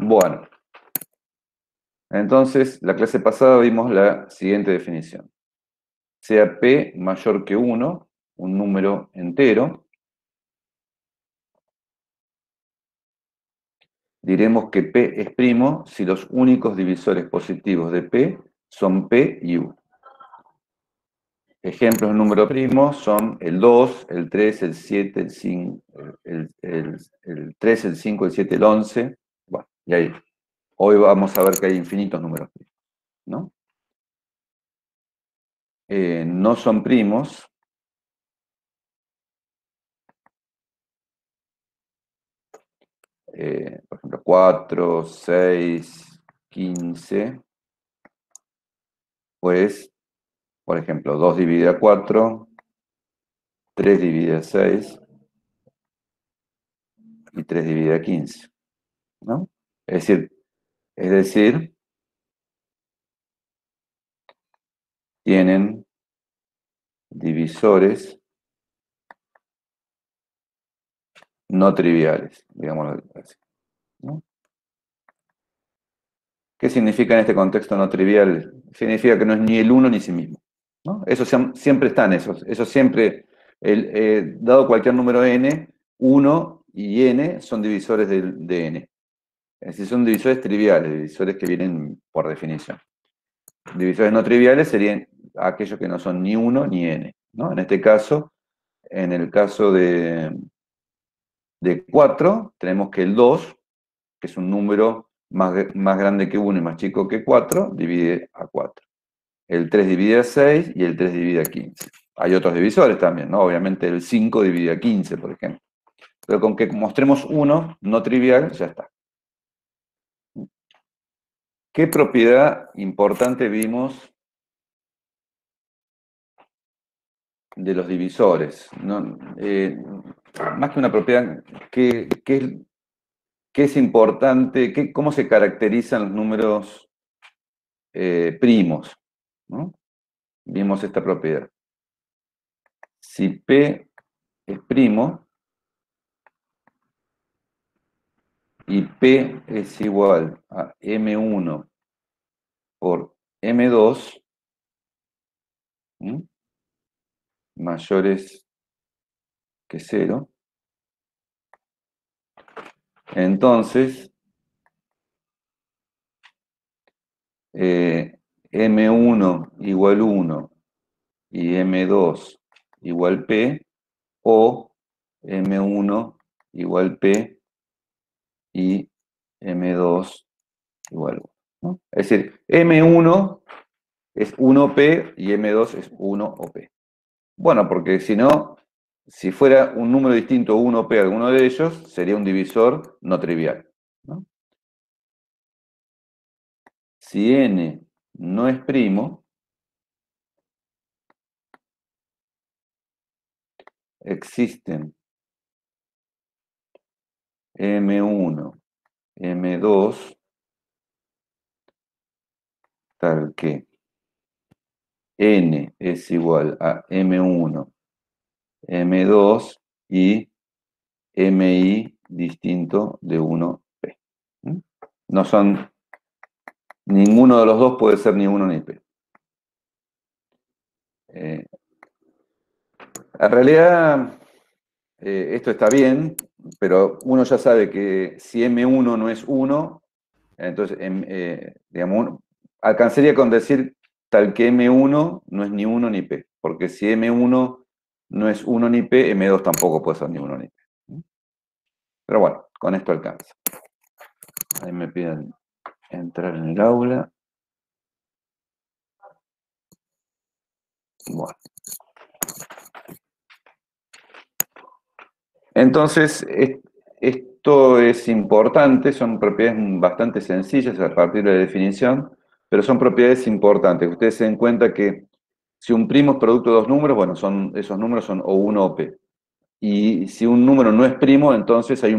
Bueno, entonces, la clase pasada vimos la siguiente definición. Sea P mayor que 1, un número entero, diremos que P es primo si los únicos divisores positivos de P son P y U. Ejemplos de número primo son el 2, el 3, el 7, el 5, el 3, el 5, el 7, el 11. Bueno, y ahí. Hoy vamos a ver que hay infinitos números primos, ¿no? No son primos por ejemplo, 4, 6, 15, pues, por ejemplo, 2 dividido a 4, 3 dividido a 6 y 3 dividido a 15, ¿no? Es decir, tienen divisores no triviales, digámoslo así, ¿no? ¿Qué significa en este contexto no trivial? Significa que no es ni el uno ni sí mismo, ¿no? Eso siempre están esos siempre, dado cualquier número n, 1 y n son divisores de n. Es decir, son divisores triviales, divisores que vienen por definición. Divisores no triviales serían aquellos que no son ni 1 ni n, ¿no? En este caso, en el caso de 4, tenemos que el 2, que es un número más grande que 1 y más chico que 4, divide a 4. El 3 divide a 6 y el 3 divide a 15. Hay otros divisores también, ¿no? Obviamente el 5 divide a 15, por ejemplo. Pero con que mostremos uno no trivial, ya está. ¿Qué propiedad importante vimos de los divisores? No, más que una propiedad, ¿qué es importante? ¿Cómo se caracterizan los números primos? ¿No? Vimos esta propiedad. Si P es primo y P es igual a M1 por M2, ¿sí?, mayores que 0, entonces M1 igual 1 y M2 igual P, o M1 igual P y M2 igual 1, ¿no? Es decir, M1 es 1P y M2 es 1OP. Bueno, porque si no, si fuera un número distinto 1P alguno de ellos, sería un divisor no trivial, ¿no? Si n no es primo, existen M1, M2, tal que n es igual a M1, M2 y MI distinto de 1P. No son, ninguno de los dos puede ser ni 1 ni P. En realidad, esto está bien, pero uno ya sabe que si M1 no es 1, entonces, digamos, alcanzaría con decir tal que M1 no es ni 1 ni P, porque si M1 no es 1 ni P, M2 tampoco puede ser ni 1 ni P. Pero bueno, con esto alcanza. Ahí me piden entrar en el aula. Bueno. Entonces, esto es importante, son propiedades bastante sencillas a partir de la definición, pero son propiedades importantes. Ustedes se den cuenta que si un primo es producto de dos números, bueno, esos números son o 1 o P. Y si un número no es primo, entonces hay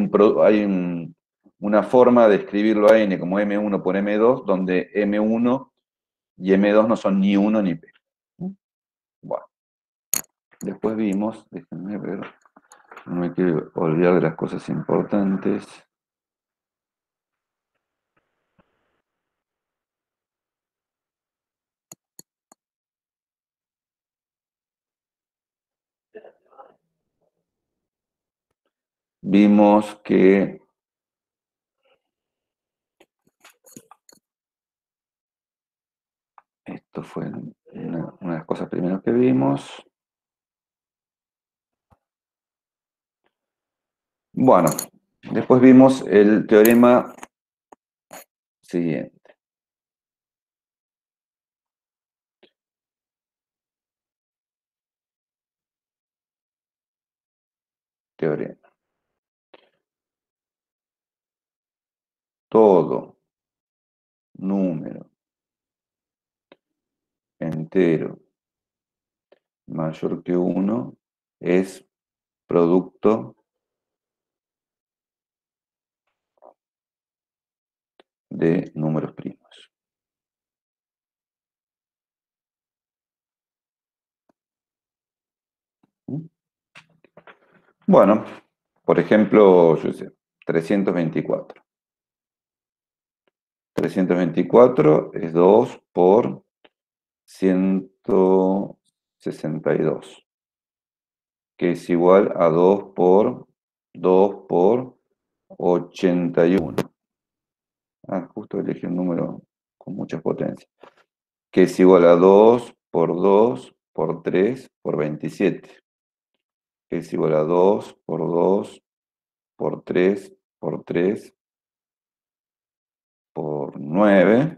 una forma de escribirlo a n como M1 por M2, donde M1 y M2 no son ni 1 ni P. Bueno, después vimos, déjenme ver, no me quiero olvidar de las cosas importantes. vimos que esto fue una de las cosas primeras que vimos. Bueno, después vimos el teorema siguiente. Teorema. Todo número entero mayor que 1 es producto de números primos. Bueno, por ejemplo, yo sé, 324. 324 es 2 por 162, que es igual a 2 por 81. Ah, justo elegí un número con muchas potencias. Que es igual a 2 por 3 por 27. Que es igual a 2 por 3 por 3 por 9.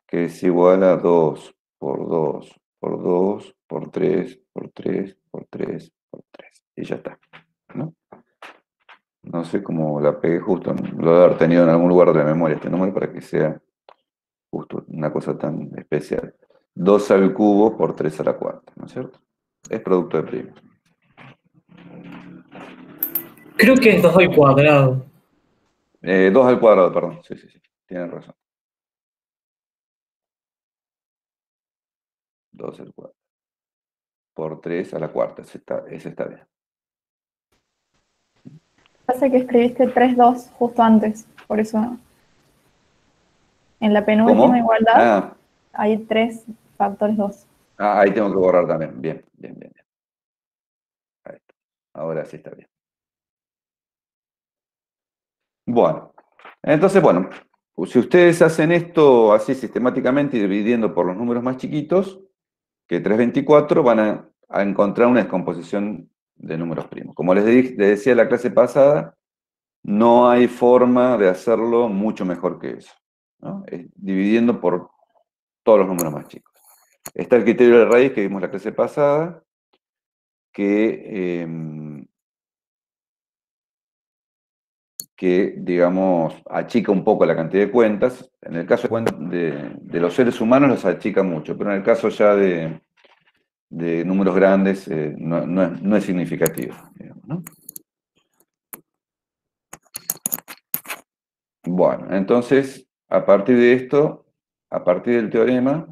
Que es igual a 2 por 2 por 2 por 3 por 3 por 3 por 3. Y ya está, ¿no? No sé cómo la pegué justo, lo debe haber tenido en algún lugar de la memoria este número para que sea justo una cosa tan especial. 2 al cubo por 3 a la cuarta, ¿no es cierto? Es producto de prima. Creo que es 2 al cuadrado. 2 al cuadrado, perdón. Sí, sí, sí. Tienen razón. 2 al cuadrado. Por 3 a la cuarta. Ese está bien. Pasa que escribiste 3-2 justo antes, por eso en la penúltima ¿Cómo? igualdad Ah, hay 3 factores 2. ahí tengo que borrar también. Bien, bien, bien, bien. Ahí está. Ahora sí está bien. Bueno, entonces, bueno, si ustedes hacen esto así sistemáticamente y dividiendo por los números más chiquitos, que 324, van a encontrar una descomposición de números primos. Como les decía en la clase pasada, no hay forma de hacerlo mucho mejor que eso, ¿no? Dividiendo por todos los números más chicos. Está el criterio de raíz que vimos la clase pasada, que digamos, achica un poco la cantidad de cuentas. En el caso de los seres humanos los achica mucho, pero en el caso ya de números grandes no es significativo, digamos, ¿no? Bueno, entonces, a partir de esto, a partir del teorema,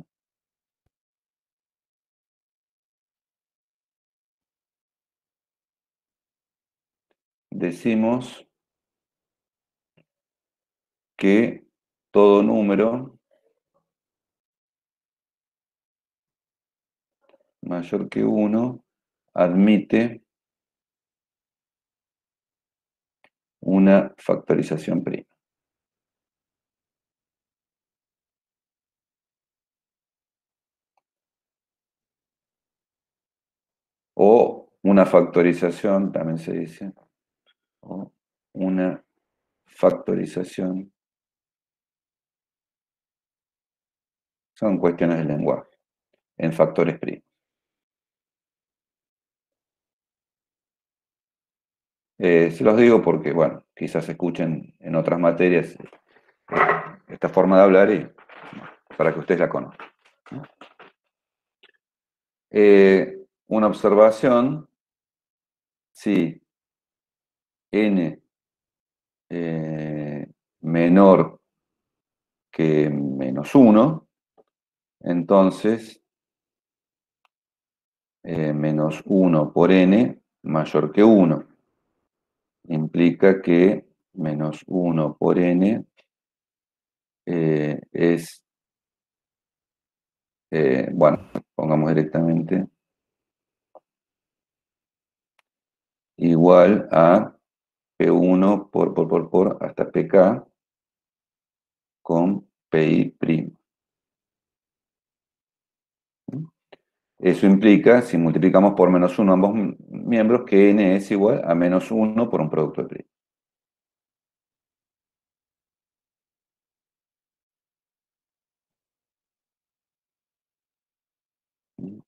decimos que todo número mayor que 1 admite una factorización prima. O una factorización, también se dice, o una factorización. Son cuestiones del lenguaje, en factores primos. Se los digo porque, bueno, quizás escuchen en otras materias esta forma de hablar y para que ustedes la conozcan. Una observación, si n menor que -1, entonces -1 por n mayor que 1. Implica que -1 por n es, bueno, pongamos directamente igual a P1 por hasta PK con PI'. Eso implica, si multiplicamos por menos 1 ambos miembros, que n es igual a menos 1 por un producto de primo.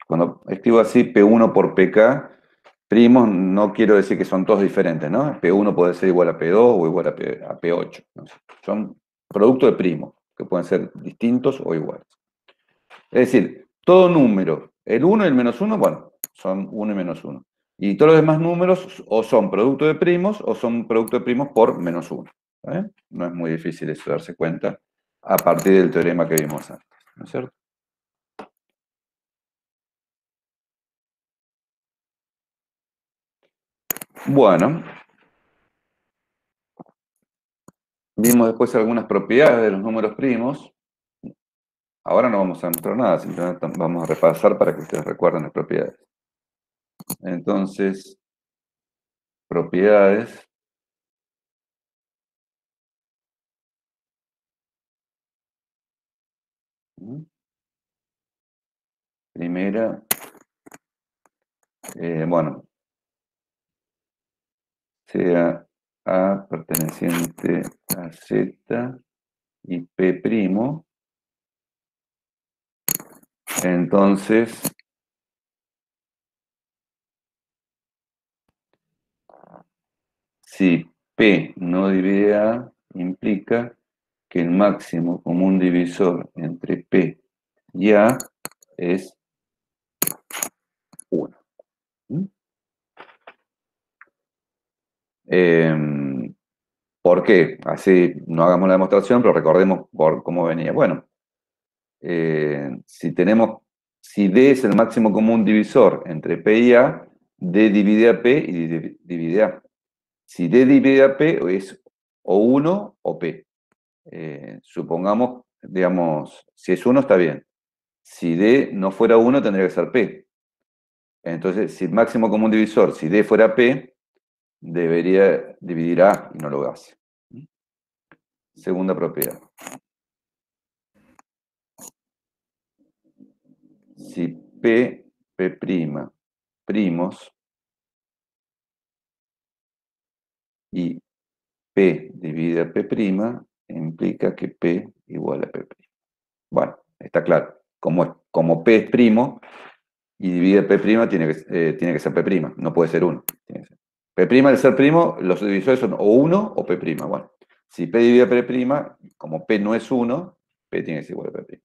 Cuando escribo así P1 por PK, primos, no quiero decir que son todos diferentes, ¿no? P1 puede ser igual a P2 o igual a P8. ¿No? Son productos de primos, que pueden ser distintos o iguales. Es decir, todo número, el 1 y el menos 1, bueno, son 1 y menos 1. Y todos los demás números o son producto de primos o son producto de primos por menos 1. No es muy difícil eso darse cuenta a partir del teorema que vimos antes, ¿no es cierto? Bueno, vimos después algunas propiedades de los números primos. Ahora no vamos a mostrar nada, simplemente vamos a repasar para que ustedes recuerden las propiedades. Entonces, propiedades. Primera, bueno, sea A perteneciente a Z y P', entonces si P no divide A, implica que el máximo común divisor entre P y A es 1. ¿Por qué? Así no hagamos la demostración, pero recordemos por cómo venía. Bueno, si D es el máximo común divisor entre P y A, D divide a P y divide A. Si D divide a P es o 1 o P. Supongamos, digamos, si es 1 está bien. Si D no fuera 1 tendría que ser P. Entonces, si el máximo común divisor, si D fuera P, debería dividir A y no lo hace. Segunda propiedad. Si P, P', primos, y P divide a P', implica que P igual a P'. Bueno, está claro. Como P es primo y divide P', tiene que ser P', no puede ser 1. P', al ser primo, los divisores son o 1 o P'. Bueno, si P divide a P', como P no es 1, P tiene que ser igual a P'.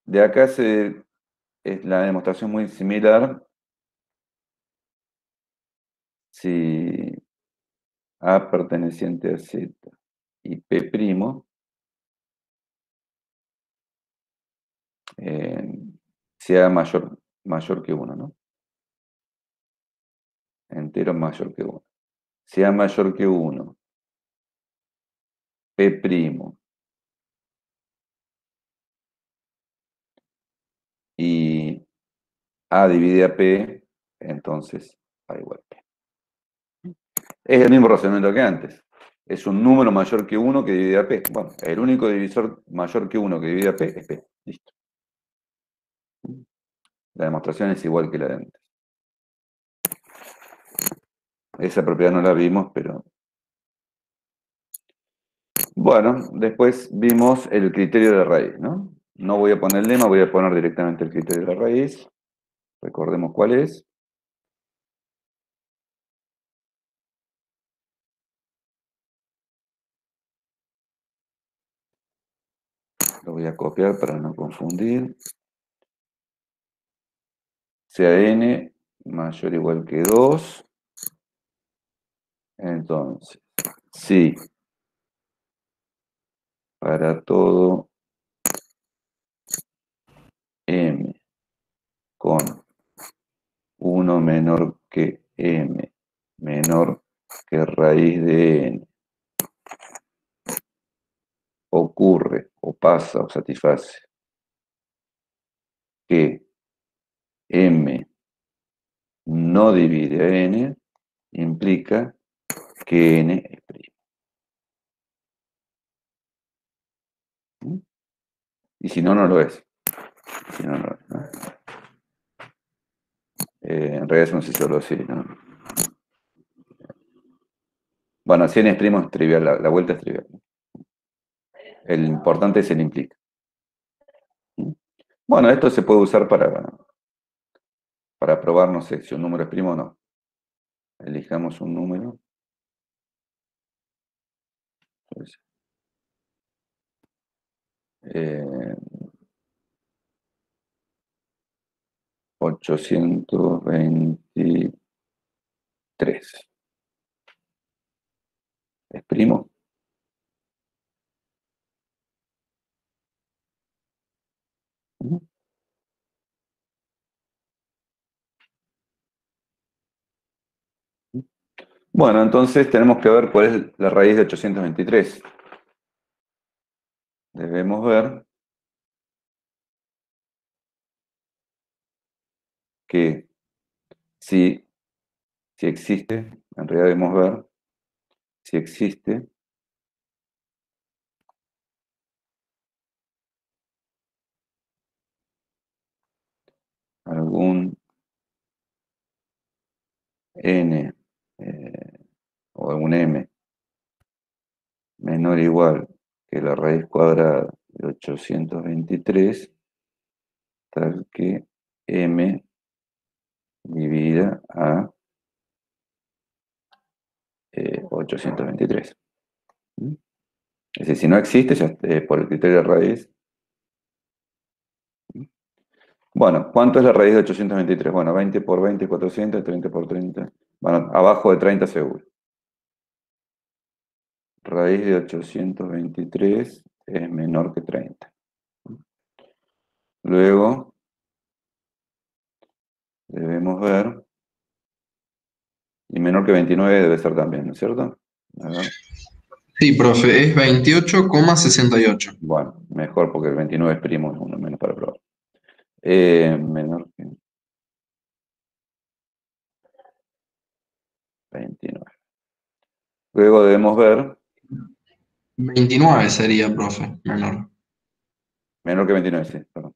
De acá es la demostración muy similar. Si A perteneciente a Z y P', sea mayor que 1, ¿no? Entero mayor que 1. Sea mayor que 1, P' y A divide a P, entonces A igual a P. Es el mismo razonamiento que antes. Es un número mayor que 1 que divide a P. Bueno, el único divisor mayor que 1 que divide a P es P. Listo. La demostración es igual que la de antes. Esa propiedad no la vimos, pero... Bueno, después vimos el criterio de raíz, ¿no? No voy a poner el lema, voy a poner directamente el criterio de la raíz. Recordemos cuál es. Lo voy a copiar para no confundir. Sea n mayor o igual que 2. Entonces, sí, para todo m con 1 menor que m menor que raíz de n ocurre o pasa o satisface que m no divide a n, implica que n es primo. Y si no, no lo es. Si no, no lo es, ¿no? En realidad no sé si solo sí, ¿no? Bueno, si n es primo es trivial, la vuelta es trivial. El importante es el implica. Bueno, esto se puede usar para probar, no sé, si un número es primo o no. Elijamos un número. Entonces, 823. ¿Es primo? Bueno, entonces tenemos que ver cuál es la raíz de 823. Debemos ver que si existe, en realidad debemos ver si existe algún n o algún m menor o igual que la raíz cuadrada de 823, tal que m dividida a 823. Es decir, si no existe, ya, por el criterio de raíz. Bueno, ¿cuánto es la raíz de 823? Bueno, 20 por 20, 400, 30 por 30. Bueno, abajo de 30 seguro. Raíz de 823 es menor que 30. Luego, debemos ver, y menor que 29 debe ser también, ¿no es cierto? A ver. Sí, profe, es 28,68. Bueno, mejor porque el 29 es primo, uno menos para probar. Menor que 29. Luego debemos ver 29 sería, profe, menor. menor que 29, sí, perdón.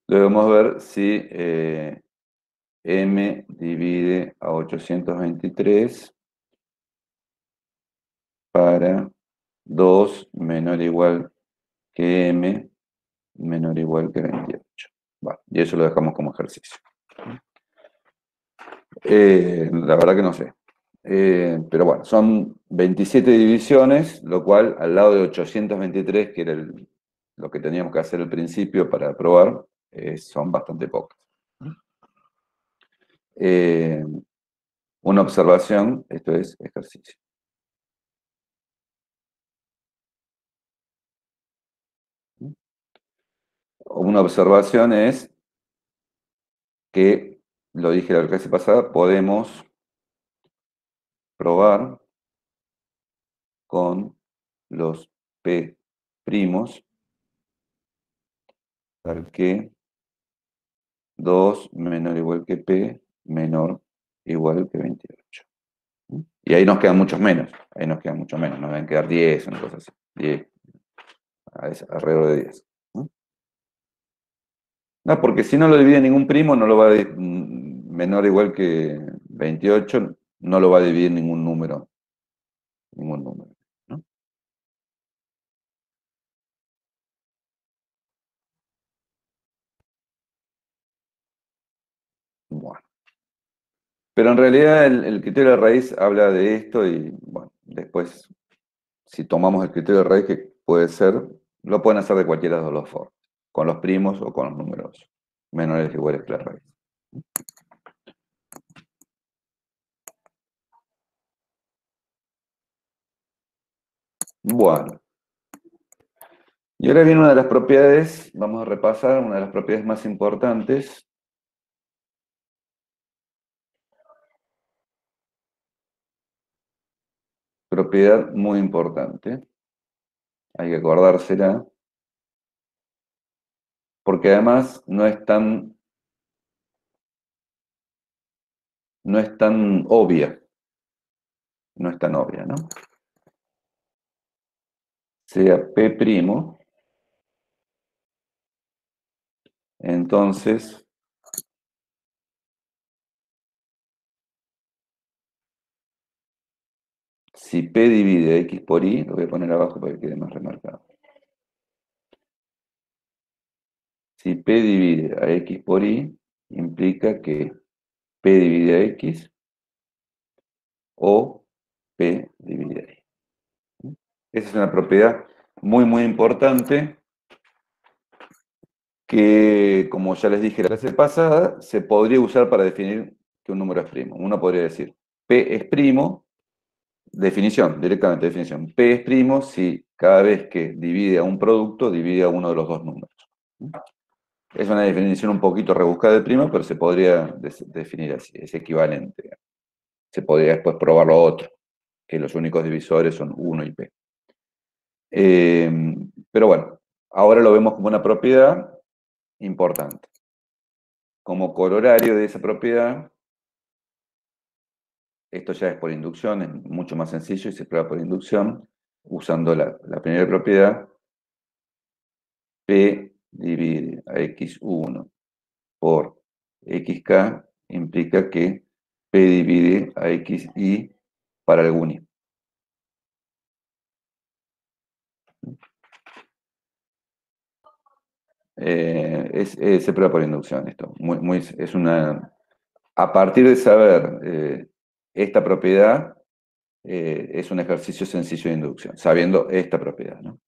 Debemos ver si m divide a 823 para 2 menor o igual que m menor o igual que 28. Bueno, y eso lo dejamos como ejercicio. La verdad que no sé. Pero bueno, son 27 divisiones, lo cual al lado de 823, que era lo que teníamos que hacer al principio para probar, son bastante pocas. Una observación, esto es ejercicio. Una observación es que, lo dije la clase pasada, podemos probar con los P primos, tal que 2 menor o igual que P menor o igual que 28. Y ahí nos quedan muchos menos, nos van a quedar 10, una cosa así, 10, alrededor de 10. No, porque si no lo divide ningún primo, no lo va a menor o igual que 28, no lo va a dividir ningún número, ¿no? Bueno. Pero en realidad el criterio de raíz habla de esto y, bueno, después, si tomamos el criterio de raíz, que puede ser, lo pueden hacer de cualquiera de las formas, con los primos o con los números menores o iguales que la raíz. Bueno, y ahora viene una de las propiedades, vamos a repasar una de las propiedades más importantes. Propiedad muy importante, hay que acordársela, porque además no es tan obvia. No es tan obvia, ¿no? Sea P', entonces si P divide a X por Y, lo voy a poner abajo para que quede más remarcado. Si P divide a X por Y, implica que P divide a X o P divide a Y. Esa es una propiedad muy, muy importante que, como ya les dije la clase pasada, se podría usar para definir que un número es primo. Uno podría decir, P es primo, definición, directamente definición. P es primo si cada vez que divide a un producto, divide a uno de los dos números. Es una definición un poquito rebuscada de primo, pero se podría definir así, es equivalente. Se podría después probar lo otro, que los únicos divisores son 1 y P. Pero bueno, ahora lo vemos como una propiedad importante. Como corolario de esa propiedad, esto ya es por inducción, es mucho más sencillo y se prueba por inducción, usando la primera propiedad, P divide a X1 por XK implica que P divide a XY para algún Y. Se prueba por inducción esto. Es una, a partir de saber esta propiedad, es un ejercicio sencillo de inducción, sabiendo esta propiedad, ¿no?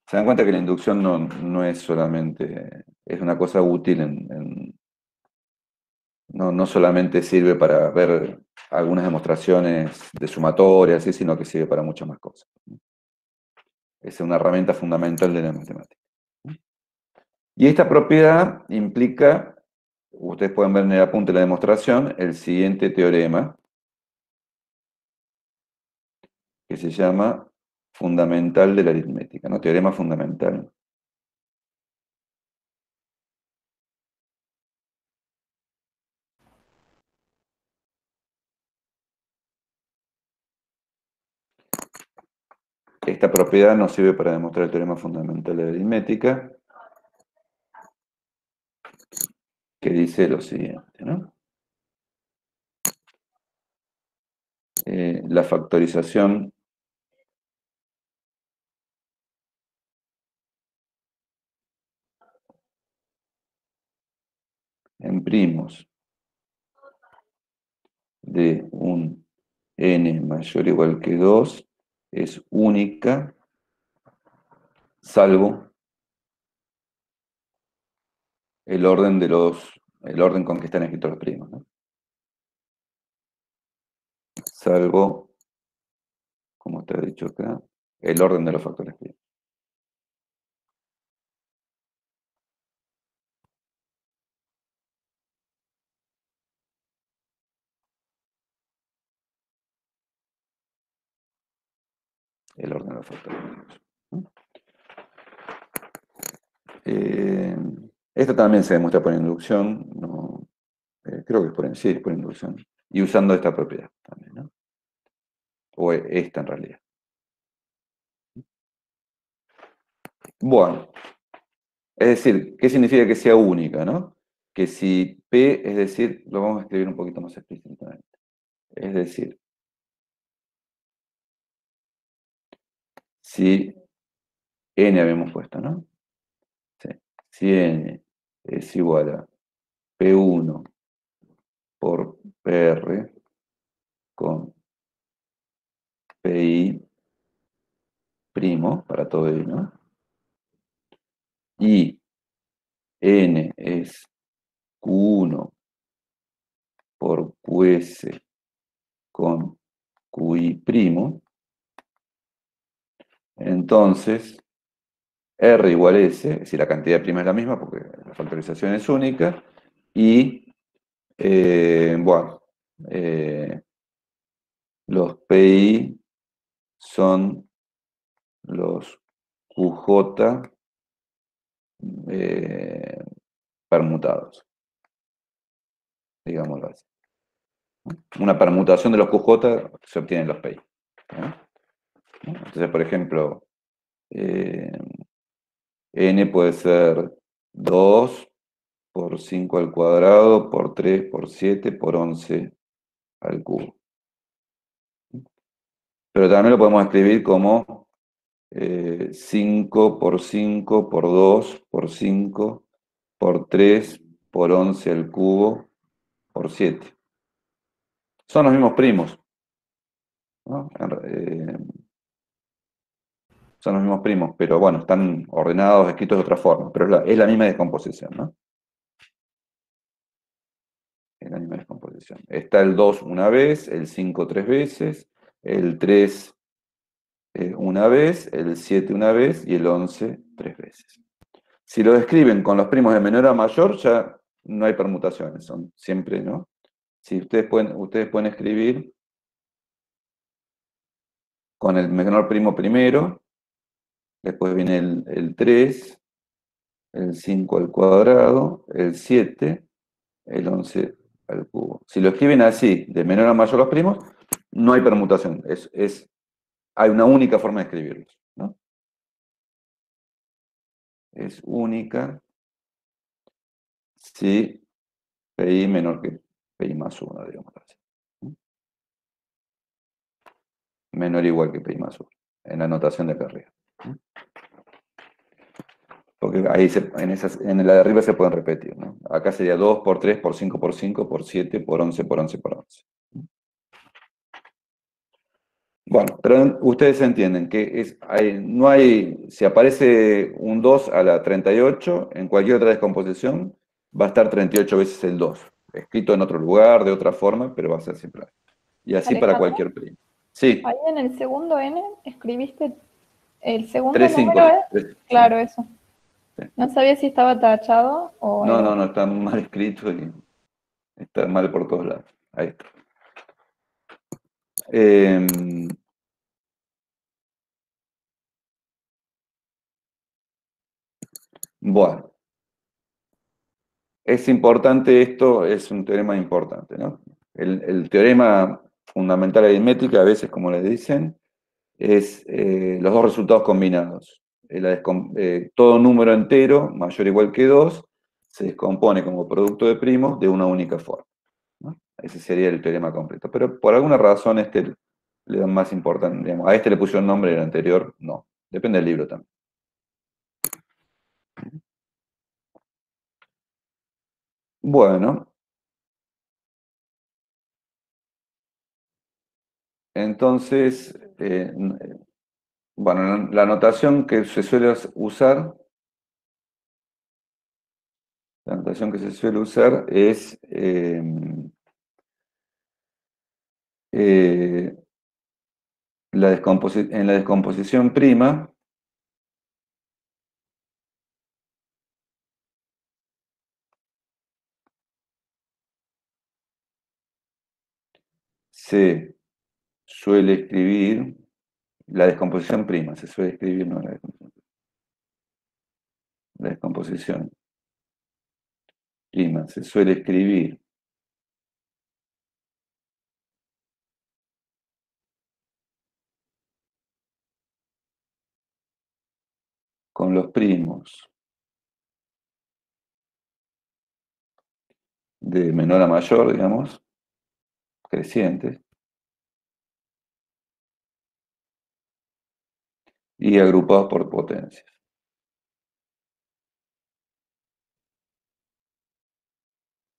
Se dan cuenta que la inducción no es solamente, es una cosa útil no solamente sirve para ver algunas demostraciones de sumatoria, así, sino que sirve para muchas más cosas. Es una herramienta fundamental de la matemática. Y esta propiedad implica, ustedes pueden ver en el apunte de la demostración, el siguiente teorema, que se llama fundamental de la aritmética, ¿no? Teorema fundamental. Esta propiedad nos sirve para demostrar el teorema fundamental de la aritmética, que dice lo siguiente, ¿no? La factorización en primos de un n mayor o igual que 2 es única, salvo el orden con que están escritos los primos, ¿no? Salvo, como está dicho acá, el orden de los factores primos. El orden de los factores primos. Esto también se demuestra por inducción, no, creo que es sí, es por inducción, y usando esta propiedad también, ¿no? O esta en realidad. Bueno, es decir, ¿qué significa que sea única, no? Que si P, es decir, lo vamos a escribir un poquito más explícitamente. Es decir, si N habíamos puesto, ¿no? Sí. Si N es igual a P1 por PR con PI primo para todo I, ¿no? Y N es Q1 por QS con QI primo, entonces R igual S, es decir, la cantidad de prima es la misma porque la factorización es única, y bueno, los PI son los QJ permutados, digámoslo así. Una permutación de los QJ se obtiene en los PI. Entonces, por ejemplo, n puede ser 2 por 5 al cuadrado, por 3, por 7, por 11 al cubo. Pero también lo podemos escribir como 5 por 5 por 2 por 5 por 3 por 11 al cubo por 7. Son los mismos primos, ¿no? Son los mismos primos, pero bueno, están ordenados, escritos de otra forma, pero es la misma descomposición, ¿no? Es la misma descomposición. Está el 2 una vez, el 5 tres veces, el 3 una vez, el 7 una vez y el 11 tres veces. Si lo describen con los primos de menor a mayor, ya no hay permutaciones, son siempre, ¿no? Si ustedes pueden escribir con el menor primo primero, después viene el 3, el 5 al cuadrado, el 7, el 11 al cubo. Si lo escriben así, de menor a mayor los primos, no hay permutación, hay una única forma de escribirlos, ¿no? Es única si PI menor que PI más 1, digamos así. Menor o igual que PI más 1, en la notación de acá arriba. Porque ahí en la de arriba se pueden repetir, ¿no? Acá sería 2 por 3 por 5 por 5 por 7 por 11 por 11 por 11. Bueno, pero ustedes entienden que no hay, si aparece un 2 a la 38, en cualquier otra descomposición, va a estar 38 veces el 2, escrito en otro lugar, de otra forma, pero va a ser siempre ahí. Y así para Alejandro, cualquier primo. Sí, ahí en el segundo n escribiste el segundo 3, 5. número, ¿es? Sí, Claro, eso. sí. No sabía si estaba tachado o No, era. no, no, está mal escrito y está mal por todos lados. Ahí está. Bueno, es importante esto, es un teorema importante, ¿no? El teorema fundamental aritmética, a veces como le dicen, es los dos resultados combinados. Todo número entero mayor o igual que 2 se descompone como producto de primos de una única forma, ¿no? Ese sería el teorema completo. Pero por alguna razón le dan más importancia, digamos, a este le pusieron nombre y al anterior no. Depende del libro también. Bueno, entonces, bueno, la notación que se suele usar, la notación que se suele usar es en la descomposición prima, se suele escribir, la descomposición prima, se suele escribir, no la descomposición prima, se suele escribir con los primos de menor a mayor, digamos, crecientes, y agrupados por potencias.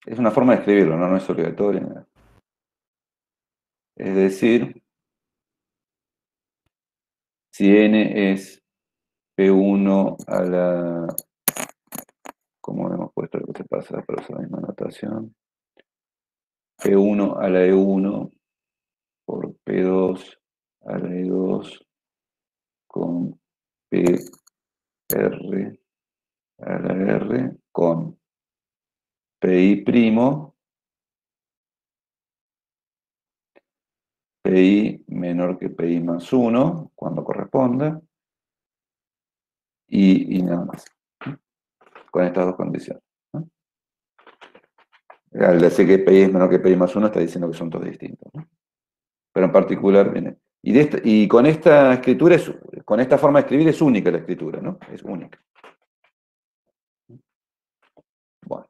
Es una forma de escribirlo, no es obligatorio, nada. Es decir, si n es P1 a la, como hemos puesto lo que se pasa para usar la misma notación, P1 a la E1 por P2 a la E2 con PR a la R con PI', PI menor que PI más 1, cuando corresponda, y nada más, ¿no? Con estas dos condiciones, ¿no? Al decir que PI es menor que PI más 1, está diciendo que son todos distintos, ¿no? Pero en particular viene. Y con esta escritura, con esta forma de escribir es única la escritura, ¿no? Es única. Bueno.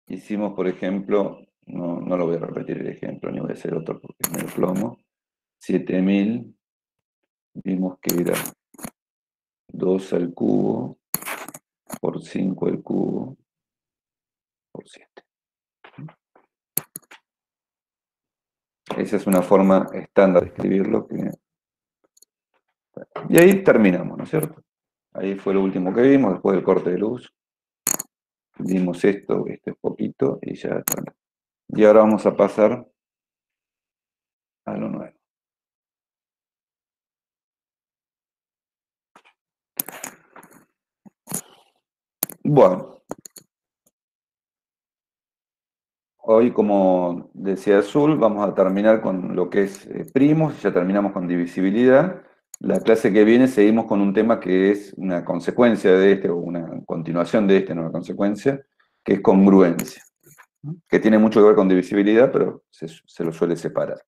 Hicimos, por ejemplo, no lo voy a repetir el ejemplo, ni voy a hacer otro porque me lo plomo. 7000, vimos que era 2 al cubo por 5 al cubo por 7. Esa es una forma estándar de escribirlo. Y ahí terminamos, ¿no es cierto? Ahí fue lo último que vimos, después del corte de luz. Vimos esto, este es poquito, y ya terminó. Y ahora vamos a pasar a lo nuevo. Bueno, hoy, como decía Azul, vamos a terminar con lo que es primos, ya terminamos con divisibilidad. La clase que viene seguimos con un tema que es una consecuencia de este, o una continuación de este, no una consecuencia, que es congruencia, ¿no? Que tiene mucho que ver con divisibilidad, pero se lo suele separar.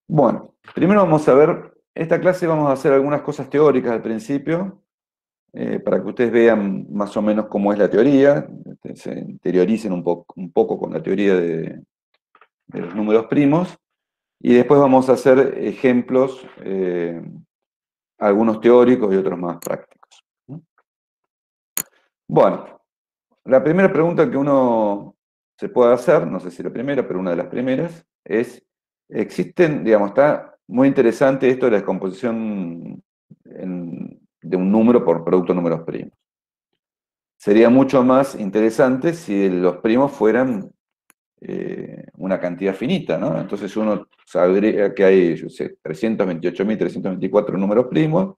Bueno, primero vamos a ver, esta clase vamos a hacer algunas cosas teóricas al principio, para que ustedes vean más o menos cómo es la teoría, se interioricen un poco con la teoría de los números primos, y después vamos a hacer ejemplos, algunos teóricos y otros más prácticos. Bueno, la primera pregunta que uno se puede hacer, no sé si la primera, pero una de las primeras, es, digamos, está muy interesante esto de la descomposición de un número por producto de números primos. Sería mucho más interesante si los primos fueran una cantidad finita, ¿no? Entonces uno sabría que hay, yo sé, 328.324 números primos,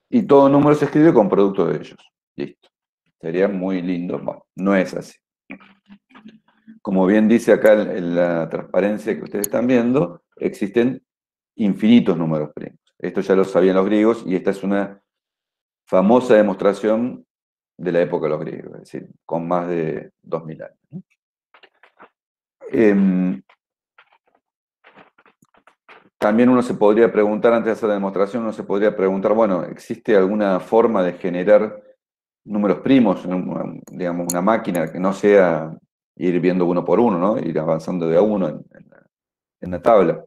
y todo número se escribe con producto de ellos. Listo. Sería muy lindo. Bueno, no es así. Como bien dice acá en la transparencia que ustedes están viendo, existen infinitos números primos. Esto ya lo sabían los griegos, y esta es una famosa demostración de la época de los griegos, es decir, con más de 2000 años. También uno se podría preguntar, antes de hacer la demostración, uno se podría preguntar, bueno, ¿existe alguna forma de generar números primos, digamos, una máquina que no sea ir viendo uno por uno, ¿no? Ir avanzando de a uno en la tabla?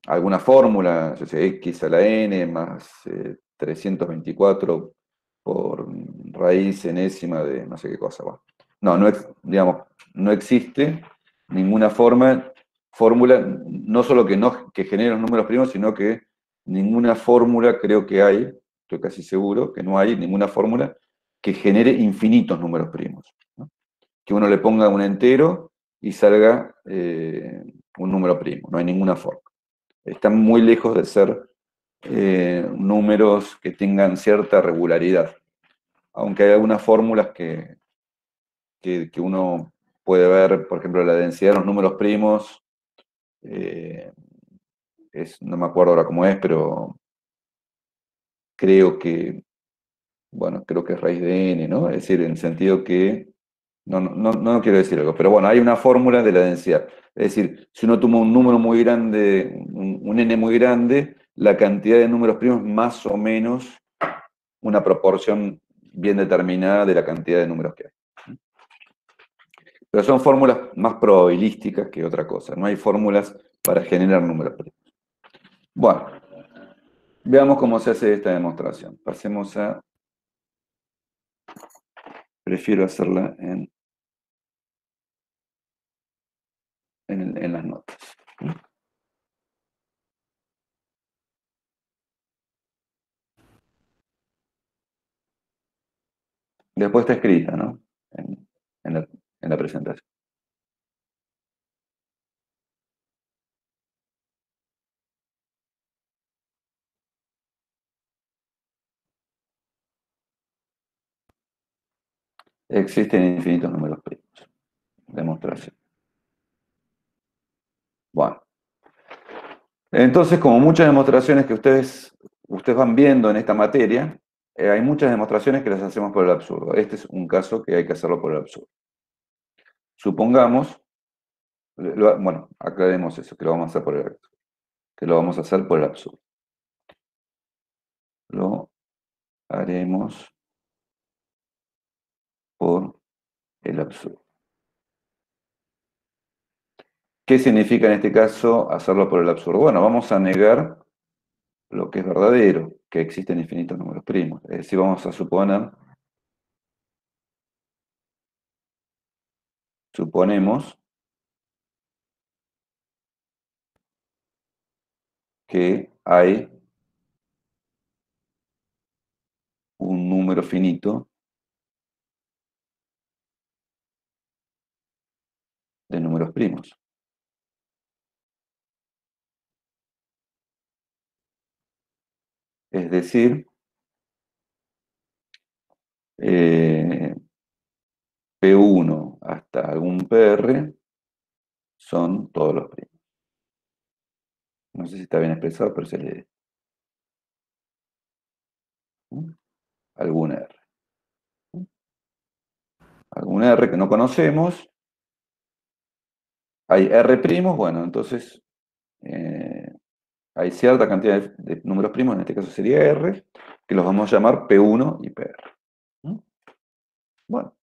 Alguna fórmula, yo sé, x a la n más 324 por raíz enésima de no sé qué cosa. Bueno, digamos, no existe ninguna fórmula, no solo que genere los números primos, sino que ninguna fórmula creo que hay, estoy casi seguro que no hay ninguna fórmula que genere infinitos números primos, ¿no? Que uno le ponga un entero y salga un número primo, no hay ninguna forma. Están muy lejos de ser números que tengan cierta regularidad, aunque hay algunas fórmulas que uno puede ver, por ejemplo, la densidad de los números primos, no me acuerdo ahora cómo es, pero creo que, bueno, creo que es raíz de n, ¿no? Es decir, en el sentido que, no quiero decir algo, pero bueno, hay una fórmula de la densidad. Es decir, si uno toma un número muy grande, un n muy grande, la cantidad de números primos es más o menos una proporción bien determinada de la cantidad de números que hay. Pero son fórmulas más probabilísticas que otra cosa. No hay fórmulas para generar números primos. Bueno, veamos cómo se hace esta demostración. Pasemos a... Prefiero hacerla en las notas. Después está escrita, ¿no? En la presentación. Existen infinitos números primos. Demostración. Entonces, como muchas demostraciones que ustedes van viendo en esta materia, hay muchas demostraciones que las hacemos por el absurdo. Este es un caso que hay que hacerlo por el absurdo. Supongamos, bueno, aclaremos eso, que lo vamos a hacer por el absurdo. Que lo vamos a hacer por el absurdo. Lo haremos por el absurdo. ¿Qué significa en este caso hacerlo por el absurdo? Bueno, vamos a negar lo que es verdadero, que existen infinitos números primos. Es decir, vamos a suponemos que hay un número finito de números primos. Es decir, P1 hasta algún PR son todos los primos. No sé si está bien expresado, pero se lee. Algún R. Algún R que no conocemos. Hay R primos, bueno, entonces hay cierta cantidad de números primos, en este caso sería R, que los vamos a llamar P1 y PR. Bueno,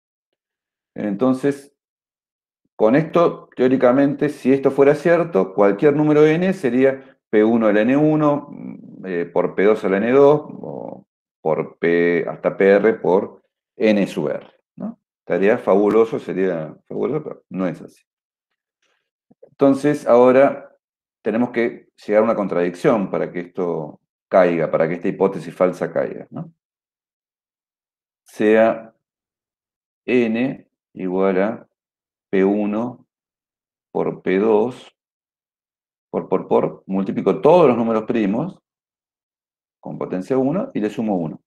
entonces, con esto, teóricamente, si esto fuera cierto, cualquier número n sería P1 al N1, por P2 al N2, o por P hasta PR por N sub R, ¿no? Estaría fabuloso, sería fabuloso, pero no es así. Entonces, ahora tenemos que llegar a una contradicción para que esto caiga, para que esta hipótesis falsa caiga, ¿no? Sea n igual a P1 por P2 multiplico todos los números primos con potencia 1 y le sumo 1.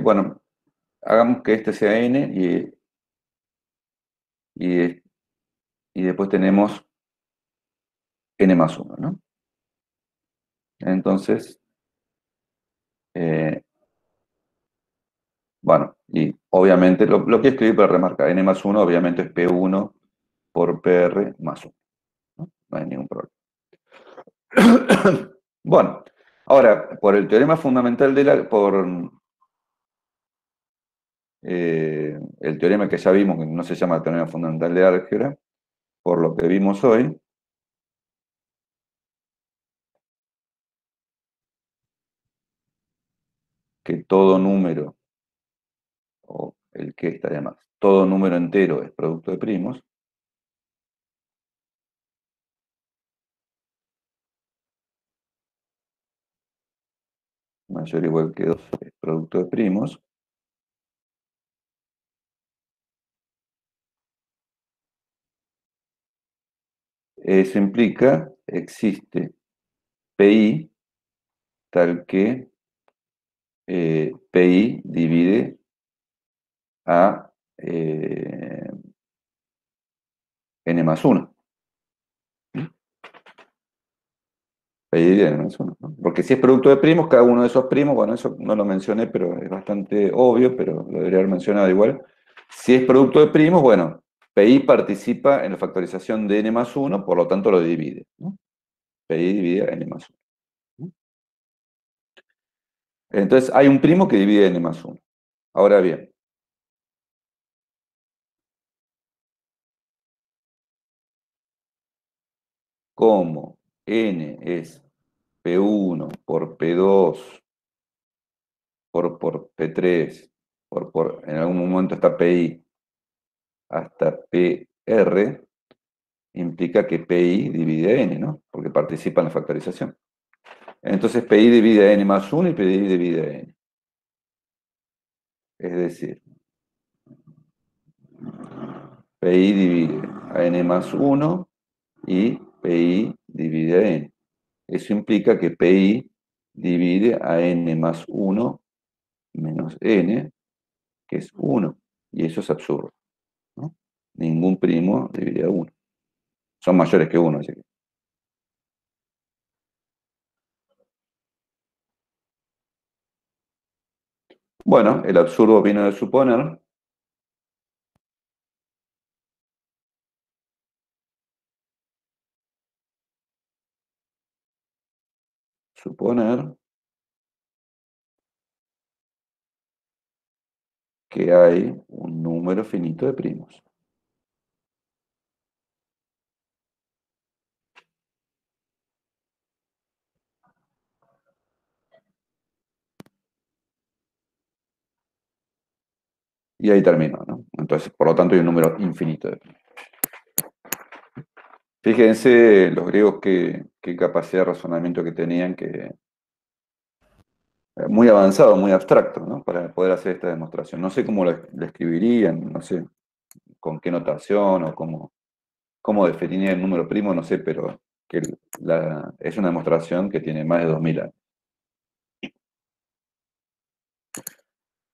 Bueno, hagamos que este sea n y después tenemos n más 1, ¿no? Entonces, bueno, y obviamente lo que escribí para remarcar, n más 1 obviamente es P1 por PR más 1. No hay ningún problema. Bueno, ahora, por el teorema fundamental el teorema que ya vimos, que no se llama teorema fundamental de álgebra, por lo que vimos hoy, que todo número, o el que está además, todo número entero es producto de primos, mayor o igual que 2 es producto de primos, eso implica, existe PI tal que PI divide a n más 1. PI divide a n más 1, ¿no? Porque si es producto de primos, cada uno de esos primos, bueno, eso no lo mencioné, pero es bastante obvio, pero lo debería haber mencionado igual. Si es producto de primos, bueno, PI participa en la factorización de n más 1, por lo tanto lo divide, ¿no? PI divide a n más 1. Entonces hay un primo que divide n más 1. Ahora bien, como n es P1 por P2 por P3, en algún momento está PI hasta PR, implica que PI divide a n, ¿no? Porque participa en la factorización. Entonces PI divide a n más 1 y PI divide a n. Es decir, PI divide a n más 1 y PI divide a n. Eso implica que PI divide a n más 1 menos n, que es 1. Y eso es absurdo, ¿no? Ningún primo dividido a 1. Son mayores que 1, así que. Bueno, el absurdo vino de suponer que hay un número finito de primos. Y ahí terminó, ¿no? Entonces, por lo tanto, hay un número infinito de primos. Fíjense los griegos qué capacidad de razonamiento que tenían, que muy avanzado, muy abstracto, ¿no? Para poder hacer esta demostración. No sé cómo la escribirían, no sé con qué notación o cómo definirían el número primo, no sé, pero que es una demostración que tiene más de 2000 años.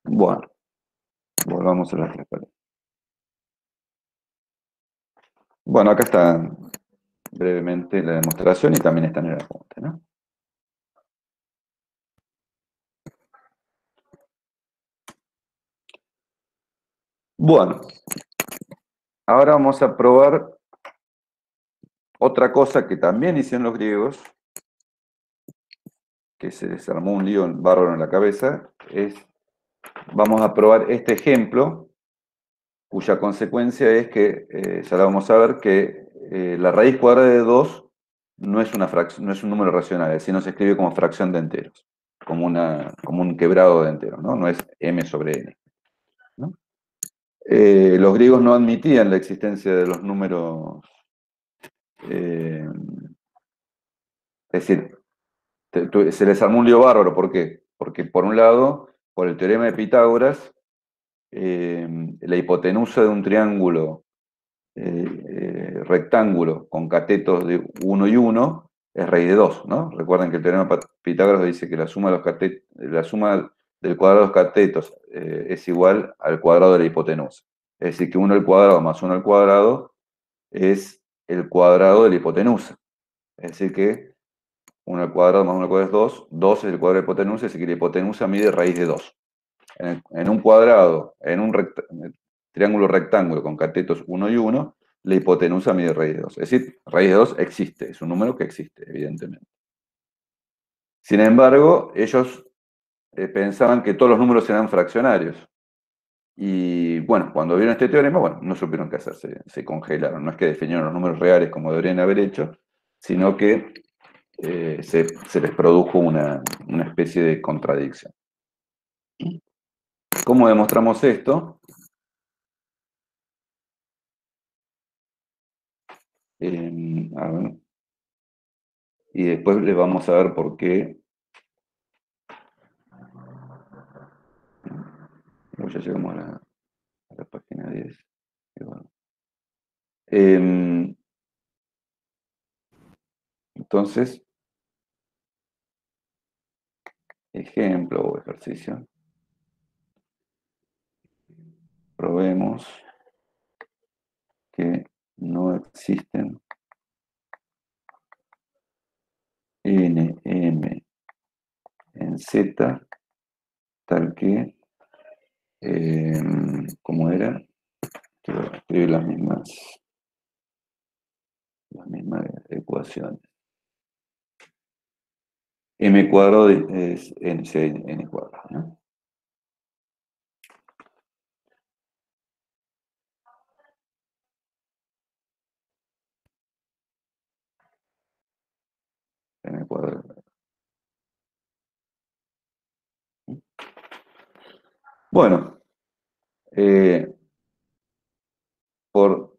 Bueno, volvamos a las tres paredes. Bueno, acá está brevemente la demostración y también está en el apunte, ¿no? Bueno, ahora vamos a probar otra cosa que también hicieron los griegos, que se les armó un lío bárbaro en la cabeza, vamos a probar este ejemplo, cuya consecuencia es que, ya la vamos a ver, que la raíz cuadrada de 2 no es no es un número racional, es decir, no se escribe como fracción de enteros, como un quebrado de enteros, ¿no? No es m sobre n, ¿no? Los griegos no admitían la existencia de los números, es decir, se les armó un lío bárbaro. ¿Por qué? Porque por un lado, por el teorema de Pitágoras, la hipotenusa de un triángulo rectángulo con catetos de 1 y 1 es raíz de 2, ¿no? Recuerden que el teorema de Pitágoras dice que la suma del cuadrado de los catetos es igual al cuadrado de la hipotenusa. Es decir, que 1 al cuadrado más 1 al cuadrado es el cuadrado de la hipotenusa. Es decir, que 1 al cuadrado más 1 al cuadrado es 2, 2 es el cuadrado de la hipotenusa, es decir, que la hipotenusa mide raíz de 2. En un cuadrado, en un triángulo rectángulo con catetos 1 y 1, la hipotenusa mide raíz de 2. Es decir, raíz de 2 existe, es un número que existe, evidentemente. Sin embargo, ellos pensaban que todos los números eran fraccionarios. Y bueno, cuando vieron este teorema, bueno, no supieron qué hacer, se congelaron. No es que definieron los números reales como deberían haber hecho, sino que se les produjo una especie de contradicción. ¿Cómo demostramos esto? A ver. Y después les vamos a ver por qué. Ya llegamos a la página 10. Bueno. Entonces, ejemplo o ejercicio. Probemos que no existen NM en Z tal que, ¿cómo era? Quiero escribir las mismas ecuaciones. M cuadrado es N cuadrado, ¿no? N cuadrado. Bueno, por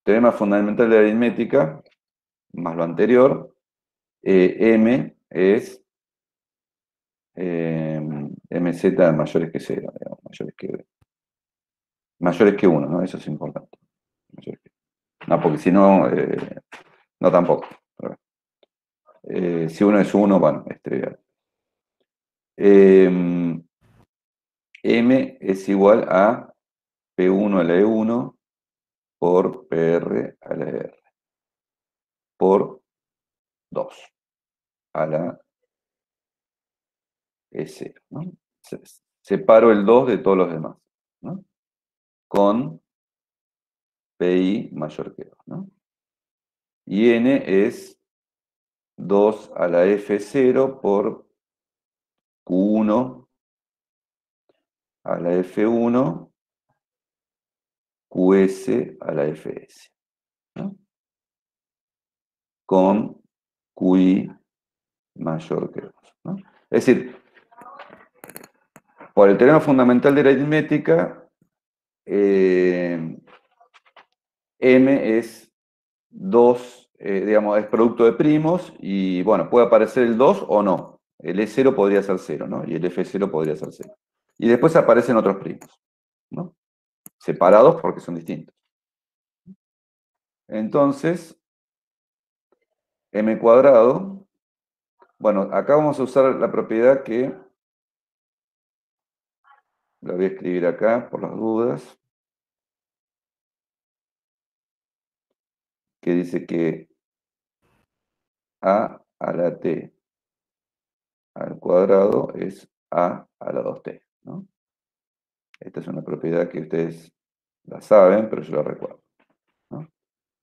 teorema fundamental de la aritmética, más lo anterior, M es MZ mayores que 0, digamos, mayores que 1, ¿no? Eso es importante. No, porque si no, no tampoco. Si uno es 1, bueno, es trivial. M es igual a P1 a la E1 por PR a la R por 2 a la E0, ¿no? Separo el 2 de todos los demás, ¿no? Con PI mayor que 2, ¿no? Y N es 2 a la F0 por Q1 a la F1, QS a la FS, ¿no? Con QI mayor que 2, ¿no? Es decir, por el teorema fundamental de la aritmética, M es 2, digamos, es producto de primos y, bueno, puede aparecer el 2 o no. El E0 podría ser 0, ¿no? Y el F0 podría ser 0. Y después aparecen otros primos, ¿no? Separados porque son distintos. Entonces, M cuadrado, bueno, acá vamos a usar la propiedad que, la voy a escribir acá por las dudas, que dice que A a la T al cuadrado es A a la 2T, ¿no? Esta es una propiedad que ustedes la saben, pero yo la recuerdo, ¿no?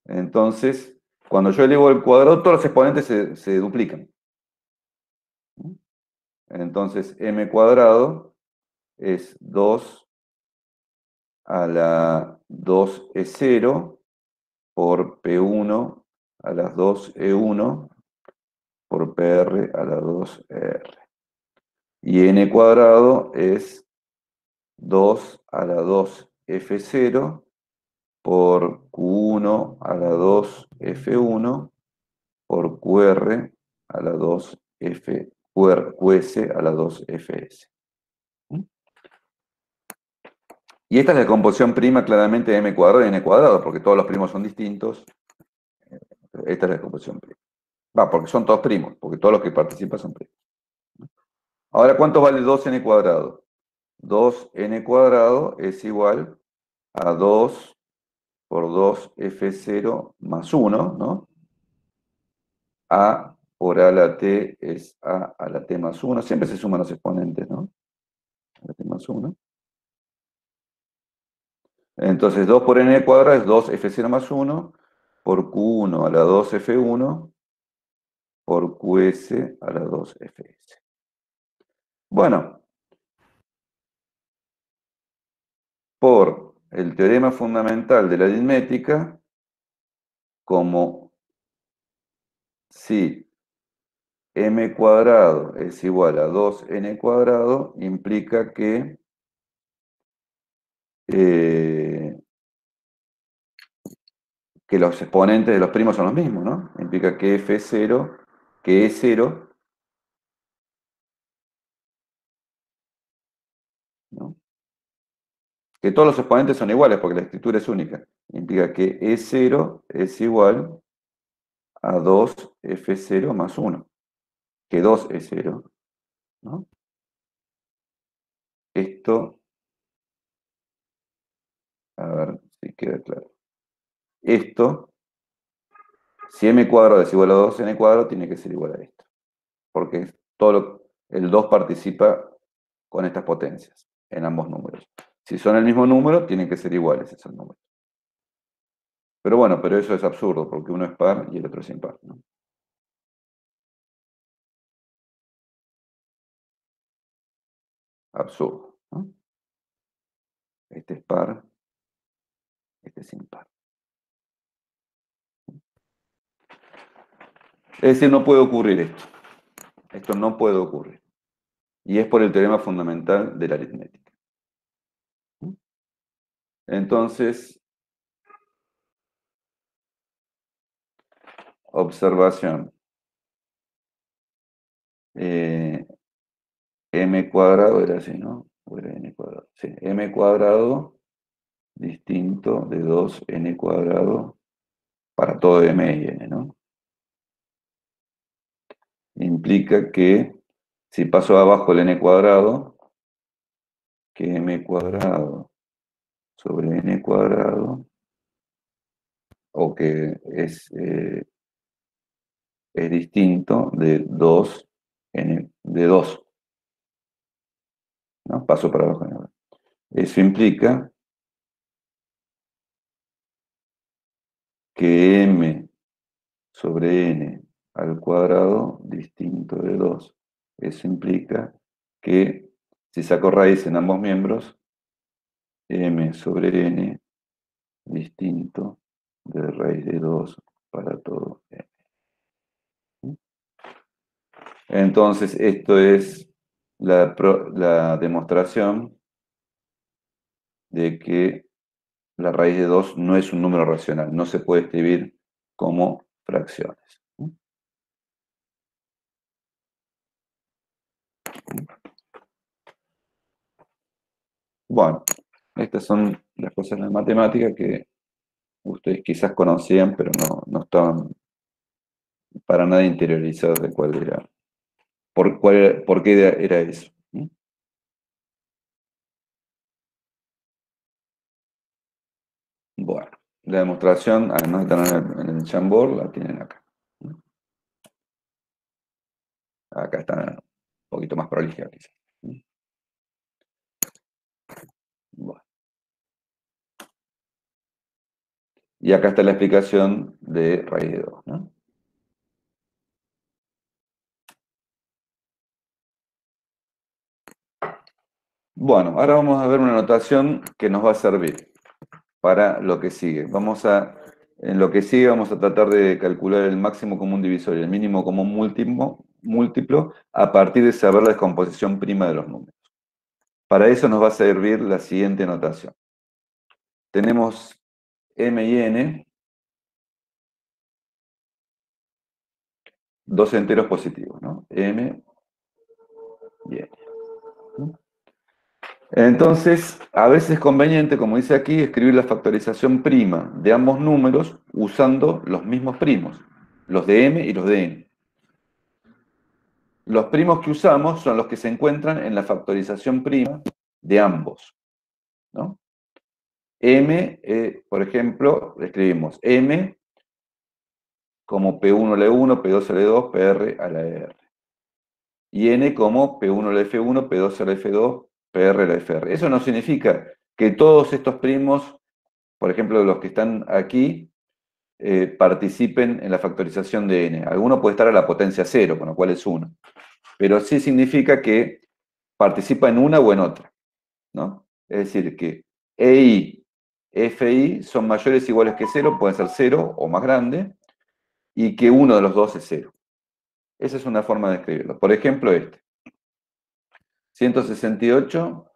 Entonces, cuando yo elevo el cuadrado, todos los exponentes se duplican, ¿no? Entonces, M cuadrado es 2 a la 2E0 por P1 a las 2E1 por PR a la 2R. Y N cuadrado es 2 a la 2F0 por Q1 a la 2F1 por QR a la 2F, QS a la 2FS. Y esta es la composición prima claramente de M cuadrado y N cuadrado, porque todos los primos son distintos. Esta es la composición prima. Va, porque son todos primos, porque todos los que participan son primos. Ahora, ¿cuánto vale 2N cuadrado? 2N cuadrado es igual a 2 por 2F0 más 1, ¿no? A por A a la T es A a la T más 1. Siempre se suman los exponentes, ¿no? A la T más 1. Entonces, 2 por N cuadrado es 2F0 más 1 por Q1 a la 2F1 por QS a la 2FS. Bueno, por el teorema fundamental de la aritmética, como si M cuadrado es igual a 2N cuadrado, implica que los exponentes de los primos son los mismos, ¿no? Implica que F0, que E0, ¿no? Que todos los exponentes son iguales porque la escritura es única. Implica que E0 es igual a 2F0 más 1, que 2E0, ¿no? Esto, a ver si queda claro. Esto, si M cuadrado es igual a 2N cuadrado, tiene que ser igual a esto. Porque el 2 participa con estas potencias en ambos números. Si son el mismo número, tienen que ser iguales esos números. Pero bueno, pero eso es absurdo, porque uno es par y el otro es impar, ¿no? Absurdo, ¿no? Este es par, este es impar. Es decir, no puede ocurrir esto. Esto no puede ocurrir. Y es por el teorema fundamental de la aritmética. Entonces, observación. M cuadrado era así, ¿no? O era N cuadrado. Sí, M cuadrado distinto de 2N cuadrado para todo M y N, ¿no? Implica que si paso abajo el N cuadrado, que M cuadrado sobre n cuadrado, o que es distinto de 2n, de 2, ¿no? Paso para abajo. ¿No? Eso implica que m sobre n al cuadrado distinto de 2. Eso implica que si saco raíz en ambos miembros, m sobre n distinto de raíz de 2 para todo m. Entonces, esto es la demostración de que la raíz de 2 no es un número racional, no se puede escribir como fracciones. Bueno, estas son las cosas de la matemática que ustedes quizás conocían, pero no estaban para nada interiorizados de cuál era, por qué era eso. Bueno, la demostración, además de estar en el Jamboard, la tienen acá. Acá está un poquito más prolija quizás. Bueno. Y acá está la explicación de raíz de 2, ¿no? Bueno, ahora vamos a ver una notación que nos va a servir para lo que sigue. En lo que sigue vamos a tratar de calcular el máximo común divisor y el mínimo común múltiplo a partir de saber la descomposición prima de los números. Para eso nos va a servir la siguiente notación. Tenemos m y n, dos enteros positivos, ¿no? M y n. Entonces, a veces es conveniente, como dice aquí, escribir la factorización prima de ambos números usando los mismos primos, los de m y los de n. Los primos que usamos son los que se encuentran en la factorización prima de ambos, ¿no? M, por ejemplo, escribimos M como P1 a la 1, P2 a la 2, PR a la R. Y N como P1 a la F1, P2 a la F2, PR a la FR. Eso no significa que todos estos primos, por ejemplo, los que están aquí, participen en la factorización de N. Alguno puede estar a la potencia 0, con lo cual es 1. Pero sí significa que participa en una o en otra, ¿no? Es decir, que EI, FI son mayores o iguales que 0, pueden ser 0 o más grande, y que uno de los dos es 0. Esa es una forma de escribirlo. Por ejemplo, 168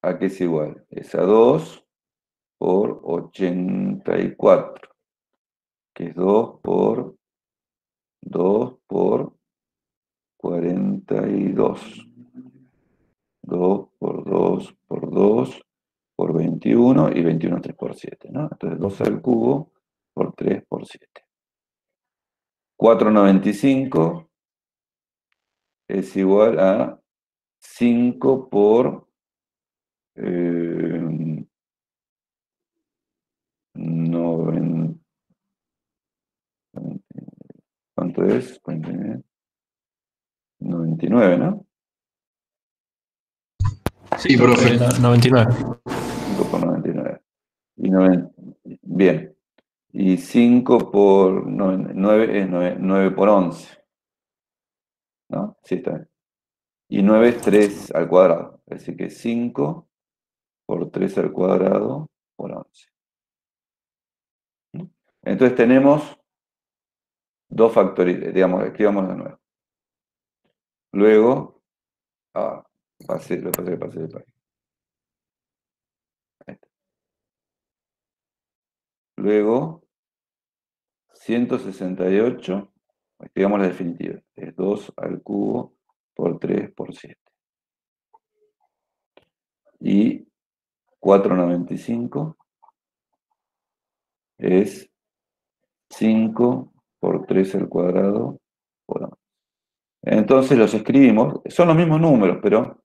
¿a qué es igual? Es a 2 por 84, que es 2 por 42. 2 por 2 por 2 por 21 y 21 3 por 7, ¿no? Entonces 2 al cubo por 3 por 7. 495 es igual a 5 por 9. ¿Cuánto es? 99, ¿no? Sí, profe. 99. 5 por 99. Bien. Y 5 por 9 es 9 por 11. ¿No? Sí, está bien. Y 9 es 3 al cuadrado. Es decir que 5 por 3 al cuadrado por 11. Entonces tenemos dos factorizaciones. Digamos, escribamos de nuevo. Luego, lo pasé de página. Ahí está. Luego, 168, escribamos la definitiva. Es 2 al cubo por 3 por 7. Y 495 es 5 por 3 al cuadrado por 11. Entonces los escribimos, son los mismos números, pero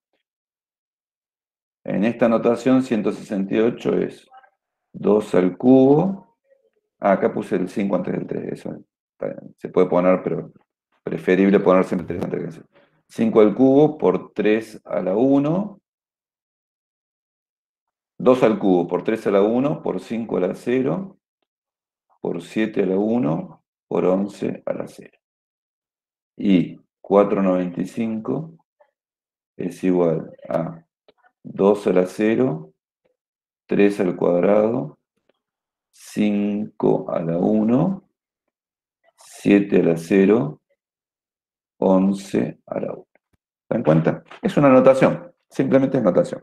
en esta notación 168 es 2 al cubo. Acá puse el 5 antes del 3, eso está bien. Se puede poner, pero preferible poner siempre 3 antes del 3. 5 al cubo por 3 a la 1. 2 al cubo por 3 a la 1, por 5 a la 0, por 7 a la 1, por 11 a la 0. Y 495 es igual a 2 a la 0, 3 al cuadrado, 5 a la 1, 7 a la 0, 11 a la 1. ¿Se dan cuenta? Es una notación, simplemente es notación.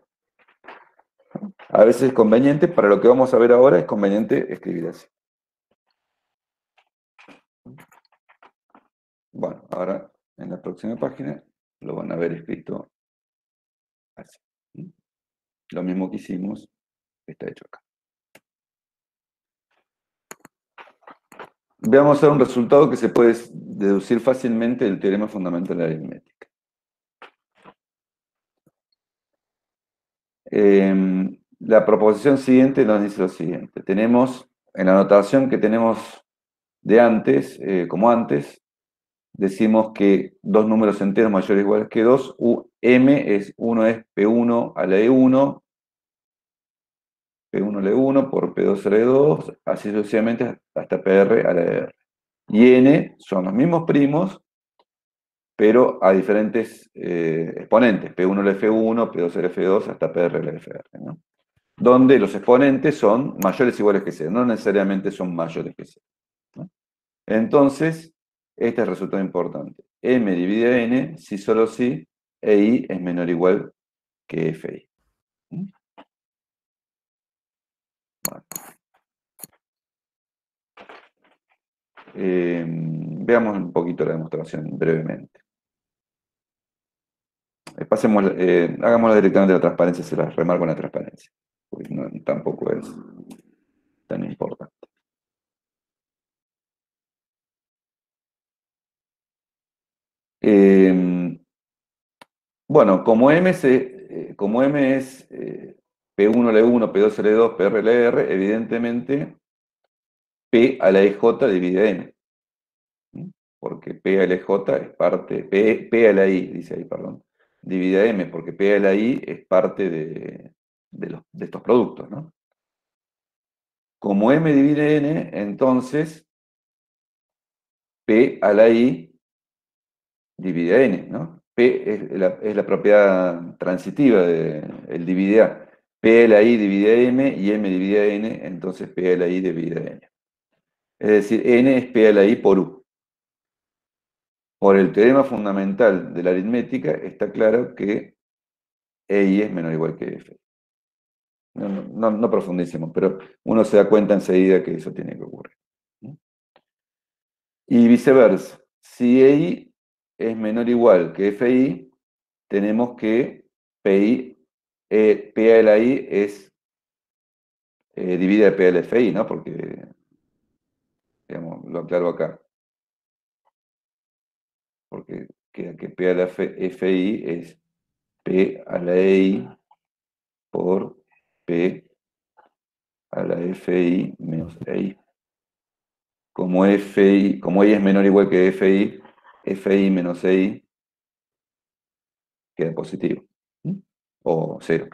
A veces es conveniente, para lo que vamos a ver ahora, es conveniente escribir así. Bueno, ahora en la próxima página lo van a ver escrito así. Lo mismo que hicimos está hecho acá. Veamos ahora un resultado que se puede deducir fácilmente del teorema fundamental de la aritmética. La proposición siguiente nos dice lo siguiente. Tenemos, en la notación que tenemos de antes, como antes, decimos que dos números enteros mayores o iguales que 2, uno es P1 a la E1, P1 a la E1 por P2 a la E2, así sucesivamente hasta PR a la ER. Y N son los mismos primos, pero a diferentes exponentes, P1 a la F1, P2 a la F2, hasta PR a la FR, ¿no? Donde los exponentes son mayores o iguales que C, no necesariamente son mayores que C, ¿no? Entonces, este es el resultado importante. M dividido N, si solo si EI es menor o igual que FI. Bueno. Veamos un poquito la demostración brevemente. Hagámoslo directamente la transparencia, se las remarco en la transparencia, porque tampoco es tan importante. Bueno, como M es P1 a la E1, P2 a la E2, PR a la R, evidentemente P a la EJ divide N. Porque P a la EJ es parte, P a la I, dice ahí, perdón, divide M, porque P a la I es parte de estos productos, ¿no? Como M divide N, entonces P a la I divide N, ¿no? P es la propiedad transitiva del divide A. P a la I divide M y M divide N, entonces P a la I divide N. Es decir, N es P a la I por U. Por el teorema fundamental de la aritmética está claro que EI es menor o igual que F. No profundicemos, pero uno se da cuenta enseguida que eso tiene que ocurrir. Y viceversa, si EI es menor o igual que FI, tenemos que P a la I es divide P a la FI, ¿no? Porque, digamos, lo aclaro acá. Porque queda que P a la FI es P a la EI por P a la FI menos EI. Como EI es menor o igual que FI menos EI queda positivo. O 0.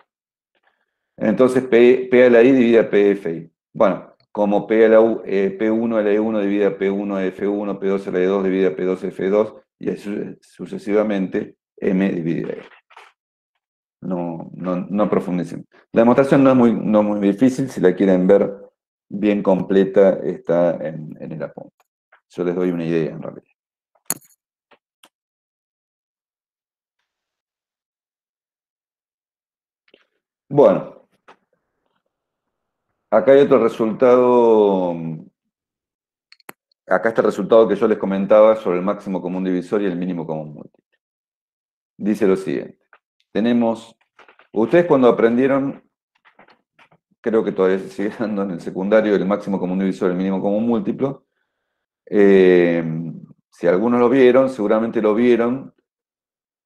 Entonces P a la I divide a PFI. Bueno, como P1 a la E1 divide a P1 a F1, P2 a la E2 divide a P2 a F2, y así sucesivamente M divide a F. No profundicemos. La demostración no es muy difícil, si la quieren ver bien completa está en el apunte. Yo les doy una idea en realidad. Bueno, acá hay otro resultado. Acá está el resultado que yo les comentaba sobre el máximo común divisor y el mínimo común múltiplo. Dice lo siguiente. Ustedes cuando aprendieron, creo que todavía se sigue dando en el secundario, el máximo común divisor y el mínimo común múltiplo. Si algunos lo vieron, seguramente lo vieron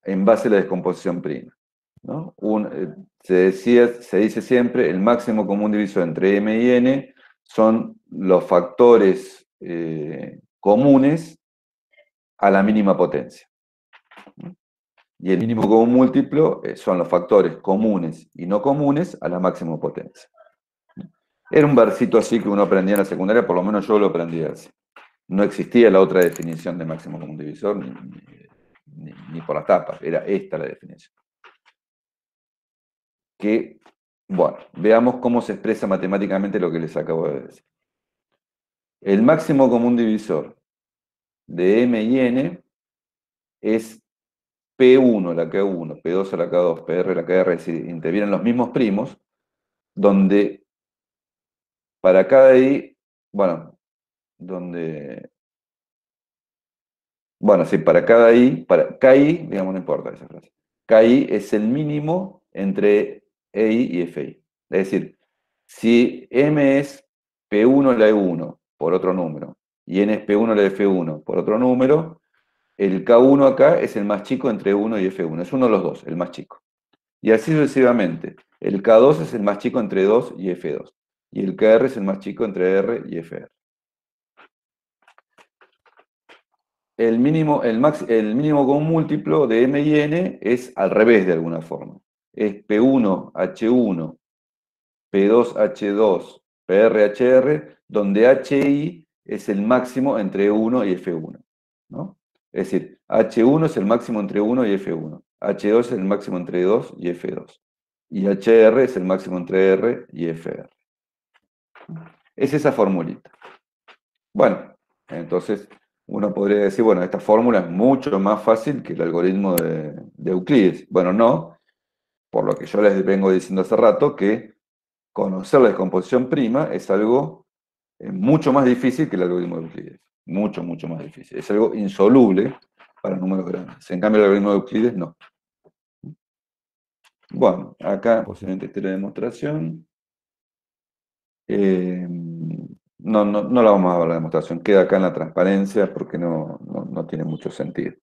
en base a la descomposición prima, ¿no? Se dice siempre, el máximo común divisor entre m y n son los factores comunes a la mínima potencia. Y el mínimo común múltiplo son los factores comunes y no comunes a la máxima potencia. Era un versito así que uno aprendía en la secundaria, por lo menos yo lo aprendí así. No existía la otra definición de máximo común divisor, ni por las tapas, era esta la definición. Que, bueno, veamos cómo se expresa matemáticamente lo que les acabo de decir. El máximo común divisor de m y n es P1 a la K1, P2 a la K2, PR a la KR, es decir, intervienen los mismos primos, donde para cada i, bueno, sí, para cada i, para KI, digamos, no importa esa frase, KI es el mínimo entre EI y FI. Es decir, si M es P1 a la E1 por otro número, y N es P1 a la F1 por otro número, el K1 acá es el más chico entre 1 y F1, es uno de los dos, el más chico. Y así sucesivamente. El K2 es el más chico entre 2 y F2. Y el KR es el más chico entre R y FR. El mínimo común múltiplo de M y N es al revés de alguna forma. Es P1H1, P2H2, PRHR, donde HI es el máximo entre 1 y F1, ¿no? Es decir, H1 es el máximo entre 1 y F1, H2 es el máximo entre 2 y F2, y HR es el máximo entre R y FR. Es esa formulita. Bueno, entonces uno podría decir, bueno, esta fórmula es mucho más fácil que el algoritmo de Euclides. Bueno, no, por lo que yo les vengo diciendo hace rato, que conocer la descomposición prima es algo mucho más difícil que el algoritmo de Euclides. Mucho, mucho más difícil. Es algo insoluble para números grandes. En cambio, el algoritmo de Euclides no. Bueno, acá posiblemente esté la demostración. No la vamos a ver la demostración. Queda acá en la transparencia porque no tiene mucho sentido.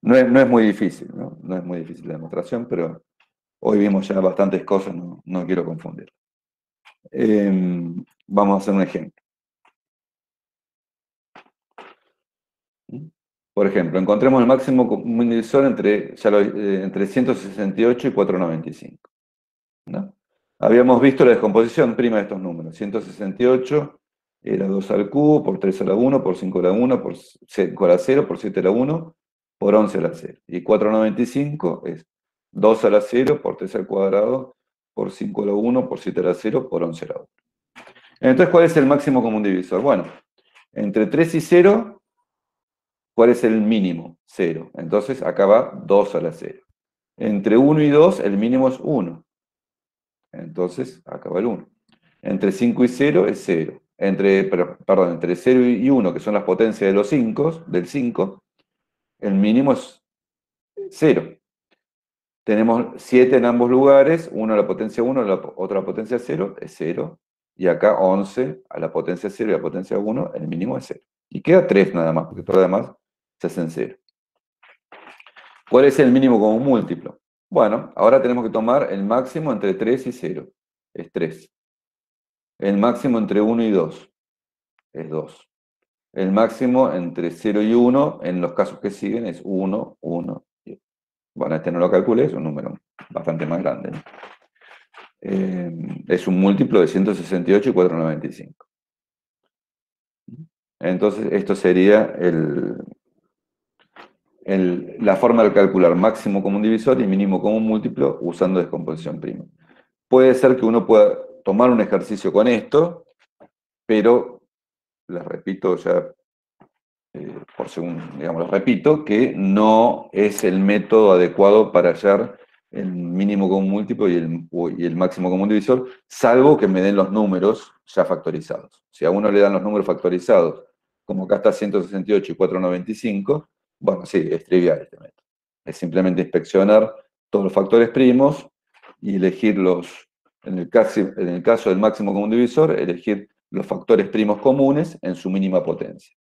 No es muy difícil, ¿no? No es muy difícil la demostración, pero hoy vimos ya bastantes cosas, no quiero confundir. Vamos a hacer un ejemplo. Por ejemplo, encontremos el máximo común divisor entre 168 y 495. ¿No? Habíamos visto la descomposición prima de estos números. 168 era 2 al cubo, por 3 a la 1, por 5 a la 1, por 5 a la 0, por 7 a la 1, por 11 a la 0. Y 495 es 2 a la 0, por 3 al cuadrado, por 5 a la 1, por 7 a la 0, por 11 a la 1. Entonces, ¿cuál es el máximo común divisor? Bueno, entre 3 y 0... ¿cuál es el mínimo? 0. Entonces, acá va 2 a la 0. Entre 1 y 2, el mínimo es 1. Entonces, acá va el 1. Entre 5 y 0 es 0. Entre 0 y 1, que son las potencias de los 5, del 5, el mínimo es 0. Tenemos 7 en ambos lugares, uno a la potencia 1, la otra a la potencia 0, es 0. Y acá 11 a la potencia 0 y a la potencia 1, el mínimo es 0. Y queda 3 nada más, porque todo lo demás se hace en 0. ¿Cuál es el mínimo común múltiplo? Bueno, ahora tenemos que tomar el máximo entre 3 y 0, es 3. El máximo entre 1 y 2, es 2. El máximo entre 0 y 1, en los casos que siguen, es 1, 1. Bueno, este no lo calculé, es un número bastante más grande, ¿no? Es un múltiplo de 168 y 495. Entonces, esto sería la forma de calcular máximo común divisor y mínimo común múltiplo usando descomposición prima. Puede ser que uno pueda tomar un ejercicio con esto, pero les repito ya, les repito que no es el método adecuado para hallar el mínimo común múltiplo y el máximo común divisor, salvo que me den los números ya factorizados. Si a uno le dan los números factorizados, como acá está 168 y 495, bueno, sí, es trivial este método. Es simplemente inspeccionar todos los factores primos y elegir en el caso del máximo común divisor, elegir los factores primos comunes en su mínima potencia.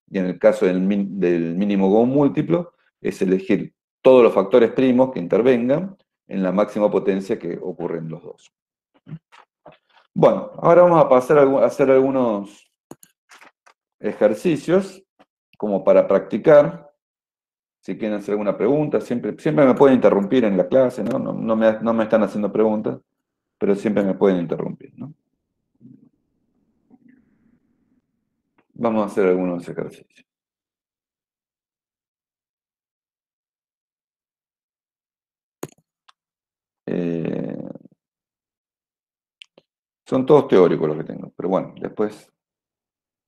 Y en el caso del mínimo común múltiplo, es elegir todos los factores primos que intervengan en la máxima potencia que ocurren los dos. Bueno, ahora vamos a pasar a hacer algunos ejercicios como para practicar. Si quieren hacer alguna pregunta, siempre me pueden interrumpir en la clase, ¿no? No me están haciendo preguntas, pero siempre me pueden interrumpir, ¿no? Vamos a hacer algunos ejercicios. Son todos teóricos los que tengo, pero bueno, después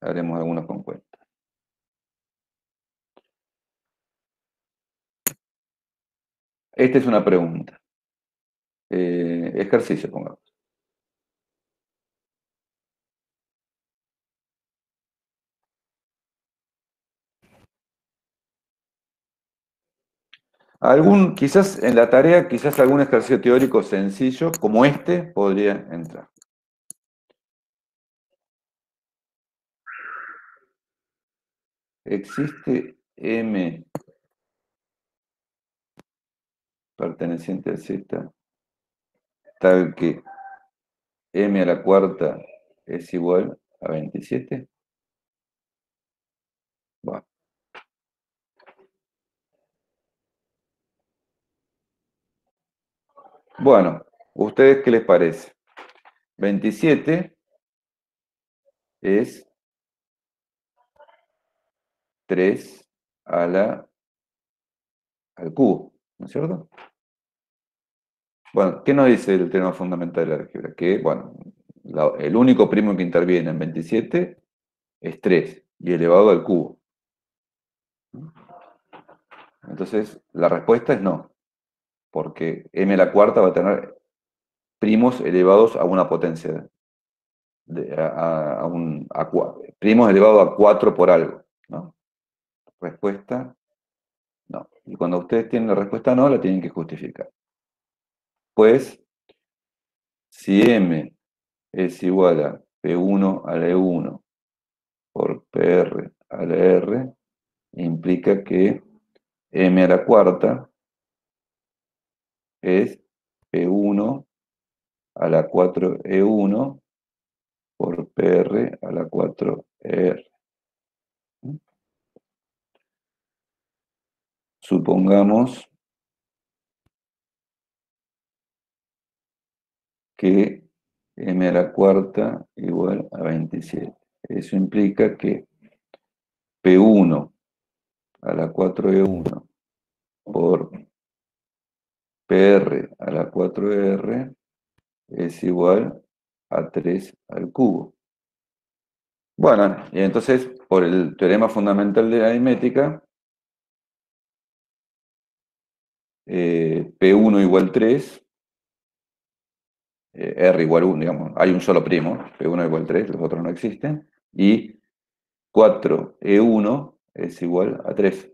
haremos algunos con cuenta. Esta es una pregunta. Ejercicio, pongamos. Quizás en la tarea, quizás algún ejercicio teórico sencillo, como este, podría entrar. ¿Existe M perteneciente a Z tal que M a la cuarta es igual a 27? Bueno. Bueno, ¿ustedes qué les parece? 27 es 3 al cubo, ¿no es cierto? Bueno, ¿qué nos dice el teorema fundamental de la álgebra? Que, bueno, el único primo que interviene en 27 es 3 y elevado al cubo. Entonces, la respuesta es no, porque m a la cuarta va a tener primos elevados a una potencia, primos elevados a 4 por algo, ¿no? Respuesta no. Y cuando ustedes tienen la respuesta no, la tienen que justificar. Pues, si m es igual a P1 a la E1 por PR a la R, implica que m a la cuarta es P1 a la 4E1 por PR a la 4R. Supongamos que m a la cuarta igual a 27. Eso implica que P1 a la 4E1 por PR a la 4R es igual a 3 al cubo. Bueno, y entonces, por el teorema fundamental de la aritmética, P1 igual 3, R igual 1, digamos, hay un solo primo, P1 igual 3, los otros no existen, y 4E1 es igual a 3.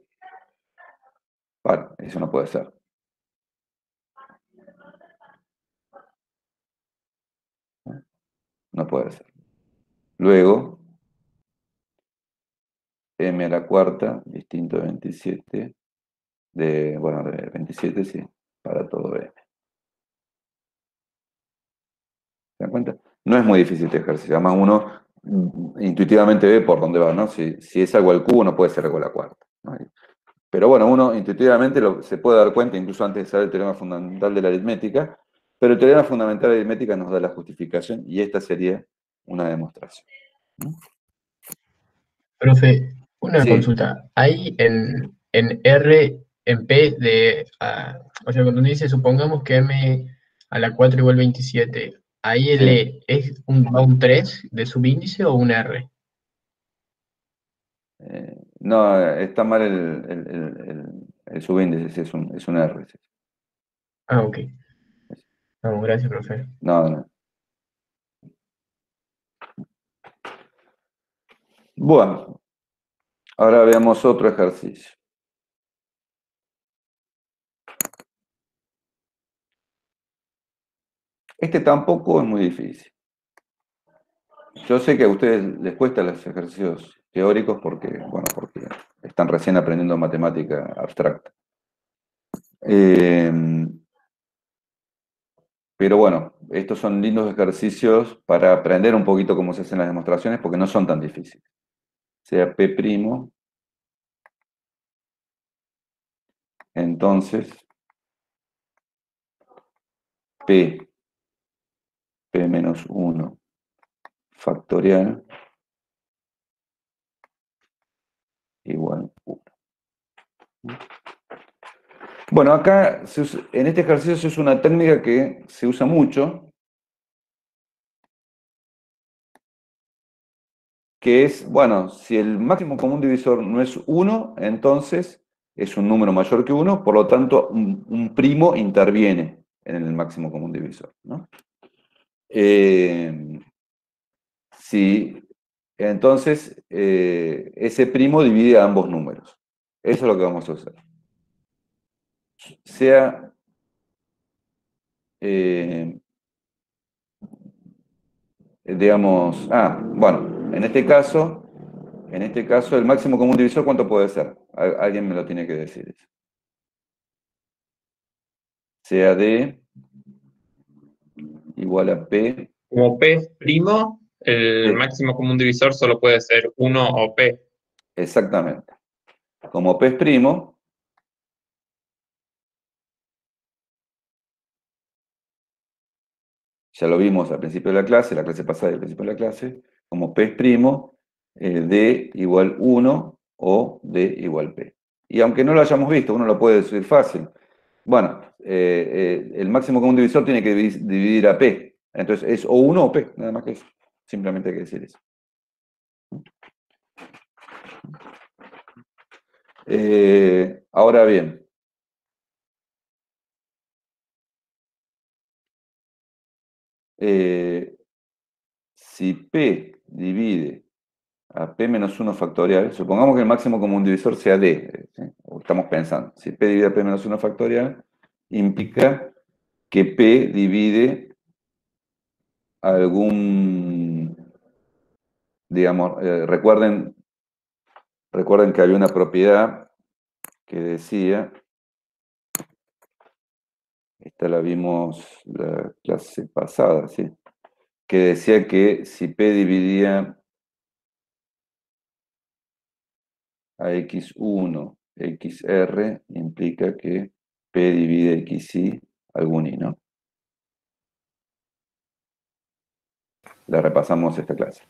Vale, eso no puede ser. No puede ser. Luego, m a la cuarta, distinto de 27, de 27, sí, para todo m. ¿Se dan cuenta? No es muy difícil este ejercicio, además uno intuitivamente ve por dónde va, ¿no? Si es algo al cubo, no puede ser algo a la cuarta, ¿no? Pero bueno, uno intuitivamente se puede dar cuenta, incluso antes de saber el teorema fundamental de la aritmética, pero el teorema fundamental de la aritmética nos da la justificación y esta sería una demostración. Profe, una Sí, consulta. Ahí en R, en P o sea, cuando dice, supongamos que M a la 4 igual 27, ahí sí. L es un 3 de subíndice o un R. No, está mal el subíndice, sí, es un R. Sí. Ah, ok. Vamos, gracias, profe. No. Bueno, ahora veamos otro ejercicio. Este tampoco es muy difícil. Yo sé que a ustedes les cuestan los ejercicios teóricos porque están recién aprendiendo matemática abstracta. Pero bueno, estos son lindos ejercicios para aprender un poquito cómo se hacen las demostraciones, porque no son tan difíciles. Sea P', entonces P menos 1 factorial igual 1. Bueno, acá en este ejercicio se usa una técnica que se usa mucho, que es, bueno, si el máximo común divisor no es 1, entonces es un número mayor que 1, por lo tanto un primo interviene en el máximo común divisor, ¿no? Sí, entonces ese primo divide a ambos números. Eso es lo que vamos a usar. Sea, digamos, bueno, en este caso el máximo común divisor, ¿cuánto puede ser? Alguien me lo tiene que decir eso. Sea D igual a P. Como P es primo, el Sí. máximo común divisor solo puede ser 1 o P. Exactamente. Como P es primo, ya lo vimos al principio de la clase pasada y al principio de la clase, como P es primo, D igual 1 o D igual P. Y aunque no lo hayamos visto, uno lo puede decir fácil. Bueno, el máximo común divisor tiene que dividir a P. Entonces es o 1 o P, nada más que eso. Simplemente hay que decir eso. Ahora bien, si P divide a P menos 1 factorial, supongamos que el máximo común divisor sea D, ¿sí? O estamos pensando, si P divide a P menos 1 factorial, implica que P divide algún, digamos, recuerden que había una propiedad que decía, esta la vimos la clase pasada, ¿sí? Que decía que si P dividía a X1, XR, implica que P divide XY algún Y, ¿no? La repasamos esta clase.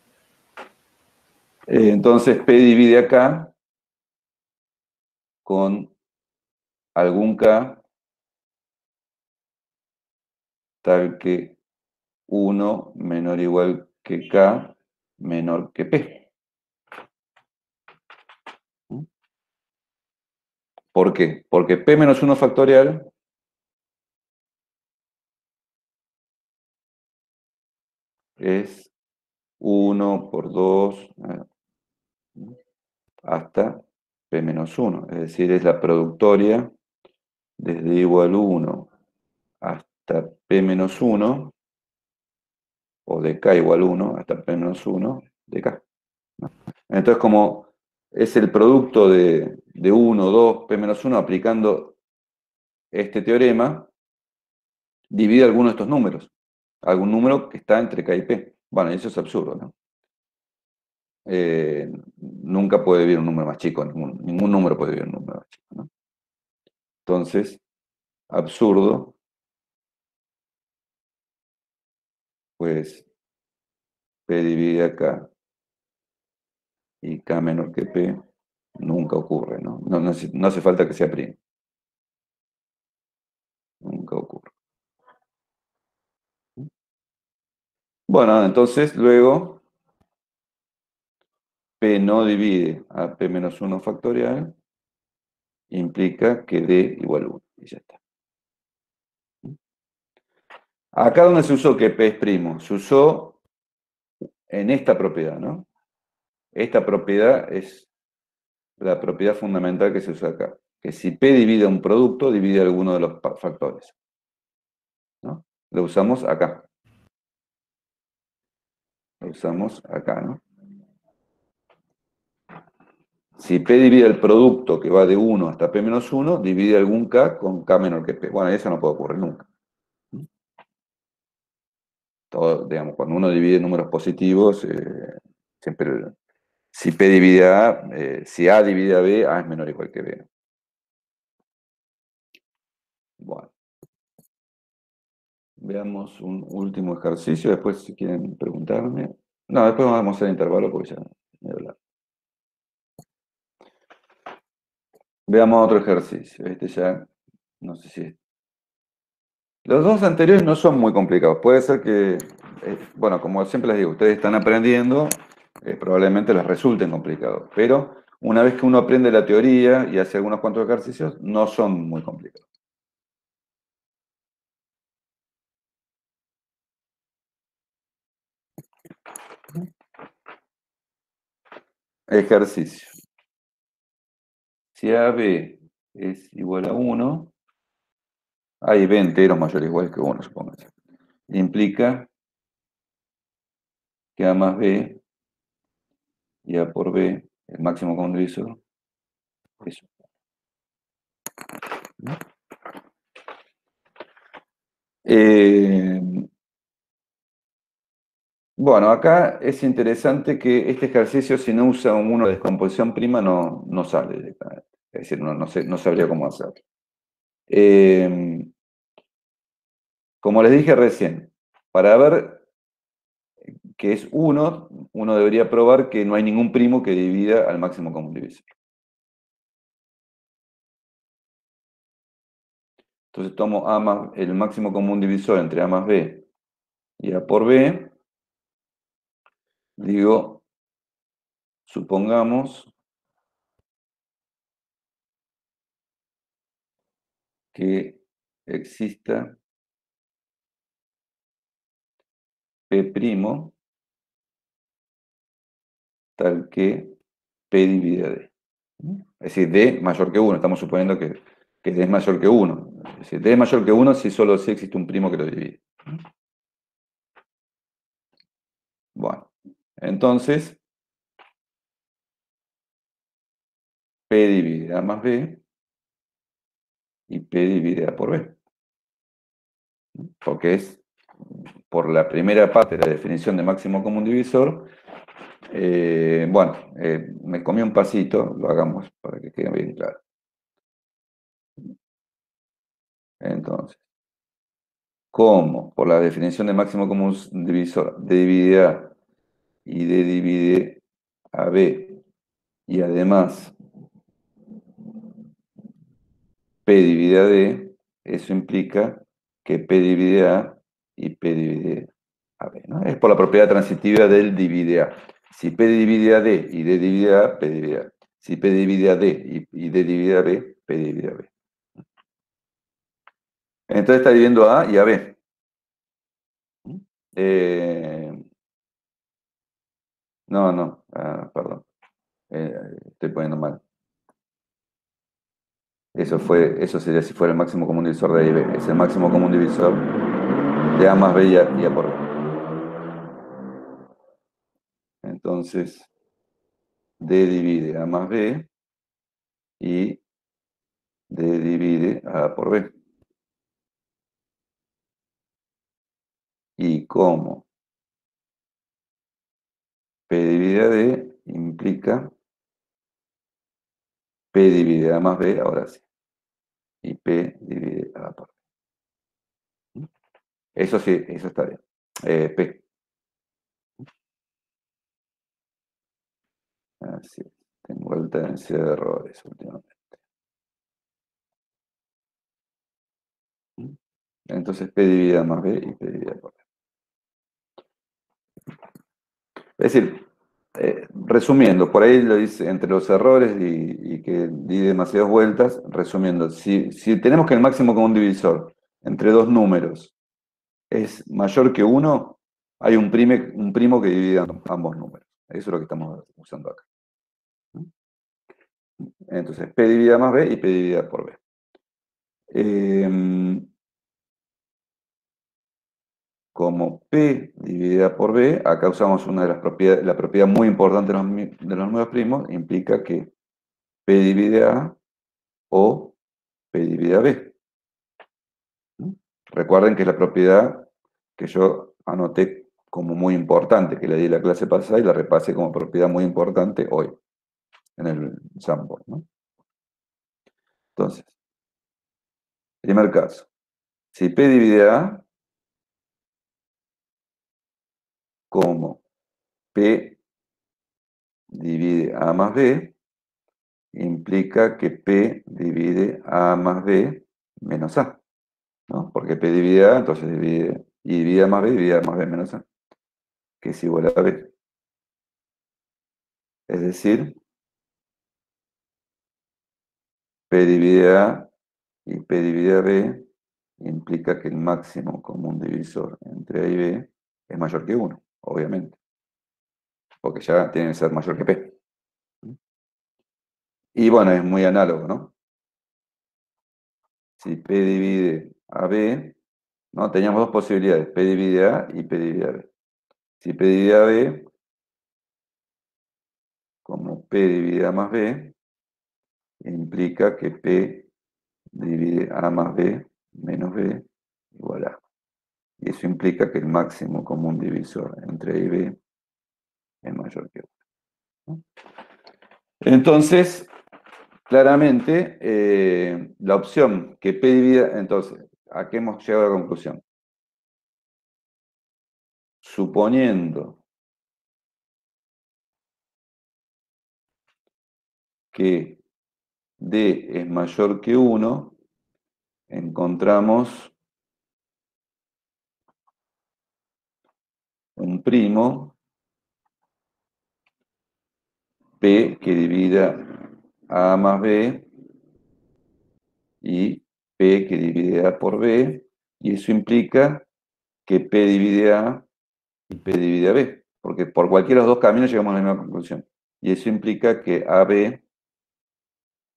Entonces P divide acá con algún K tal que 1 menor o igual que K menor que P. ¿Por qué? Porque P menos 1 factorial es 1 por 2 hasta P menos 1. Es decir, es la productoria desde igual 1 hasta P menos 1 o de K igual 1 hasta P menos 1 de K. Entonces, como es el producto de 1, 2, P menos 1 aplicando este teorema, divide alguno de estos números. Algún número que está entre K y P. Bueno, eso es absurdo, ¿no? Nunca puede vivir un número más chico, ningún número puede vivir un número más chico, ¿no? Entonces, absurdo, pues P divide a K y K menor que P nunca ocurre, ¿no? No hace falta que sea primo. Nunca ocurre. Bueno, entonces luego P no divide a P menos 1 factorial, implica que D igual 1, y ya está. Acá donde se usó que P es primo, se usó en esta propiedad, ¿no? Esta propiedad es la propiedad fundamental que se usa acá, que si P divide un producto, divide alguno de los factores, ¿no? Lo usamos acá. Lo usamos acá, ¿no? si P divide el producto que va de 1 hasta P menos 1, divide algún K con K menor que P. Bueno, eso no puede ocurrir nunca. Todo, digamos, cuando uno divide números positivos, siempre, si P divide A, si A divide a B, A es menor o igual que B. Bueno. Veamos un último ejercicio, después si quieren preguntarme. No, después vamos a hacer intervalo porque ya me hablar. Veamos otro ejercicio. Este ya, no sé si... Los dos anteriores no son muy complicados. Puede ser que, bueno, como siempre les digo, ustedes están aprendiendo, probablemente les resulten complicados. Pero una vez que uno aprende la teoría y hace algunos cuantos ejercicios, no son muy complicados. Ejercicio. Si AB es igual a 1, hay B enteros mayores o iguales que 1, supongo. Implica que A más B y A por B, el máximo común divisor, es 1. Bueno, acá es interesante que este ejercicio, si no usa uno de descomposición prima, no sale directamente. Es decir, no sabría cómo hacerlo. Como les dije recién, para ver que es 1, uno debería probar que no hay ningún primo que divida al máximo común divisor. Entonces tomo el máximo común divisor entre A más B y A por B. Digo, supongamos que exista P' tal que P divide a D. Es decir, D mayor que 1. Estamos suponiendo que D es mayor que 1. Es decir, D es mayor que 1 si solo si existe un primo que lo divide. Bueno, entonces P divide A más B y P divide A por B. Porque es por la primera parte de la definición de máximo común divisor. Me comí un pasito, lo hagamos para que quede bien claro. Entonces, como por la definición de máximo común divisor D divide A y D divide a B, y además P divide a D, eso implica que P divide A y P divide a B, ¿no? Es por la propiedad transitiva del divide A. Si P divide a D y D divide a, P divide a. Si P divide a D y D divide a B, P divide a B. Entonces está dividiendo a A y a B. Perdón. Estoy poniendo mal. Eso sería si fuera el máximo común divisor de A y B. Es el máximo común divisor de A más B y A por B. Entonces, D divide A más B y D divide A por B. Y como P divide a D implica P divide A más B, ahora sí. Y P divide A por B. Eso sí, eso está bien. P. Así es. Tengo alta densidad de errores últimamente. Entonces P divide A más B y P divide A por B. Es decir, resumiendo, por ahí lo dice entre los errores y que di demasiadas vueltas, resumiendo, si tenemos que el máximo común divisor entre dos números es mayor que 1, hay un primo que divide ambos números. Eso es lo que estamos usando acá. Entonces, P divide A más B y P divide A por B. Como P divide A por B, acá usamos una de las propiedades, la propiedad muy importante de los números primos, implica que P divide A o P divide B. Recuerden que es la propiedad que yo anoté como muy importante, que le di la clase pasada y la repasé como propiedad muy importante hoy, en el Jamboard, ¿no? Entonces, primer caso. Si P divide A, como P divide A más B, implica que P divide A más B menos A, ¿no? Porque P divide A, entonces divide A más B, divide A más B menos A, que es igual a B. Es decir, P divide A y P divide a B implica que el máximo común divisor entre A y B es mayor que 1, obviamente, porque ya tiene que ser mayor que P. Y bueno, es muy análogo, ¿no? Si P divide a B, ¿no? Teníamos dos posibilidades, P divide A y P divide a B. Si P divide a B, como P divide A más B, implica que P divide A más B menos B igual a. Y eso implica que el máximo común divisor entre A y B es mayor que 1. Entonces, claramente, la opción que P divida, entonces, ¿a qué hemos llegado a la conclusión? Suponiendo que D es mayor que 1, encontramos un primo P que divida A más B y P que divide A por B, y eso implica que P divide A y P divide a B, porque por cualquiera de los dos caminos llegamos a la misma conclusión. Y eso implica que AB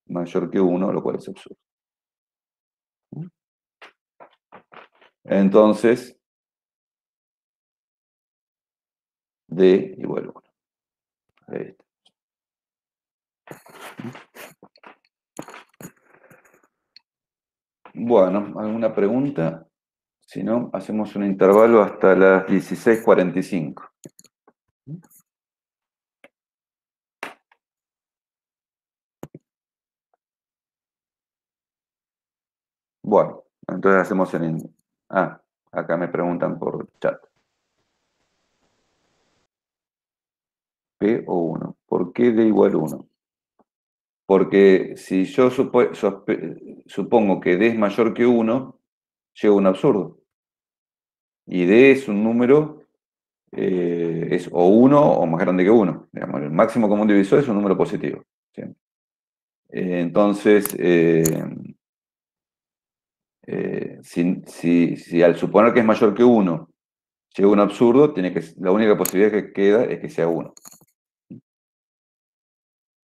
mayor que 1, lo cual es absurdo. Entonces, D igual a 1. Ahí está. Bueno, ¿alguna pregunta? Si no, hacemos un intervalo hasta las 16:45. Bueno, entonces hacemos el... Ah, acá me preguntan por chat. P o 1. ¿Por qué D igual a 1? Porque si yo supongo que D es mayor que 1, llego a un absurdo. Y D es un número, es o 1 o más grande que 1. Digamos, el máximo común divisor es un número positivo. ¿Sí? Entonces, si al suponer que es mayor que 1 llega a un absurdo, la única posibilidad que queda es que sea 1.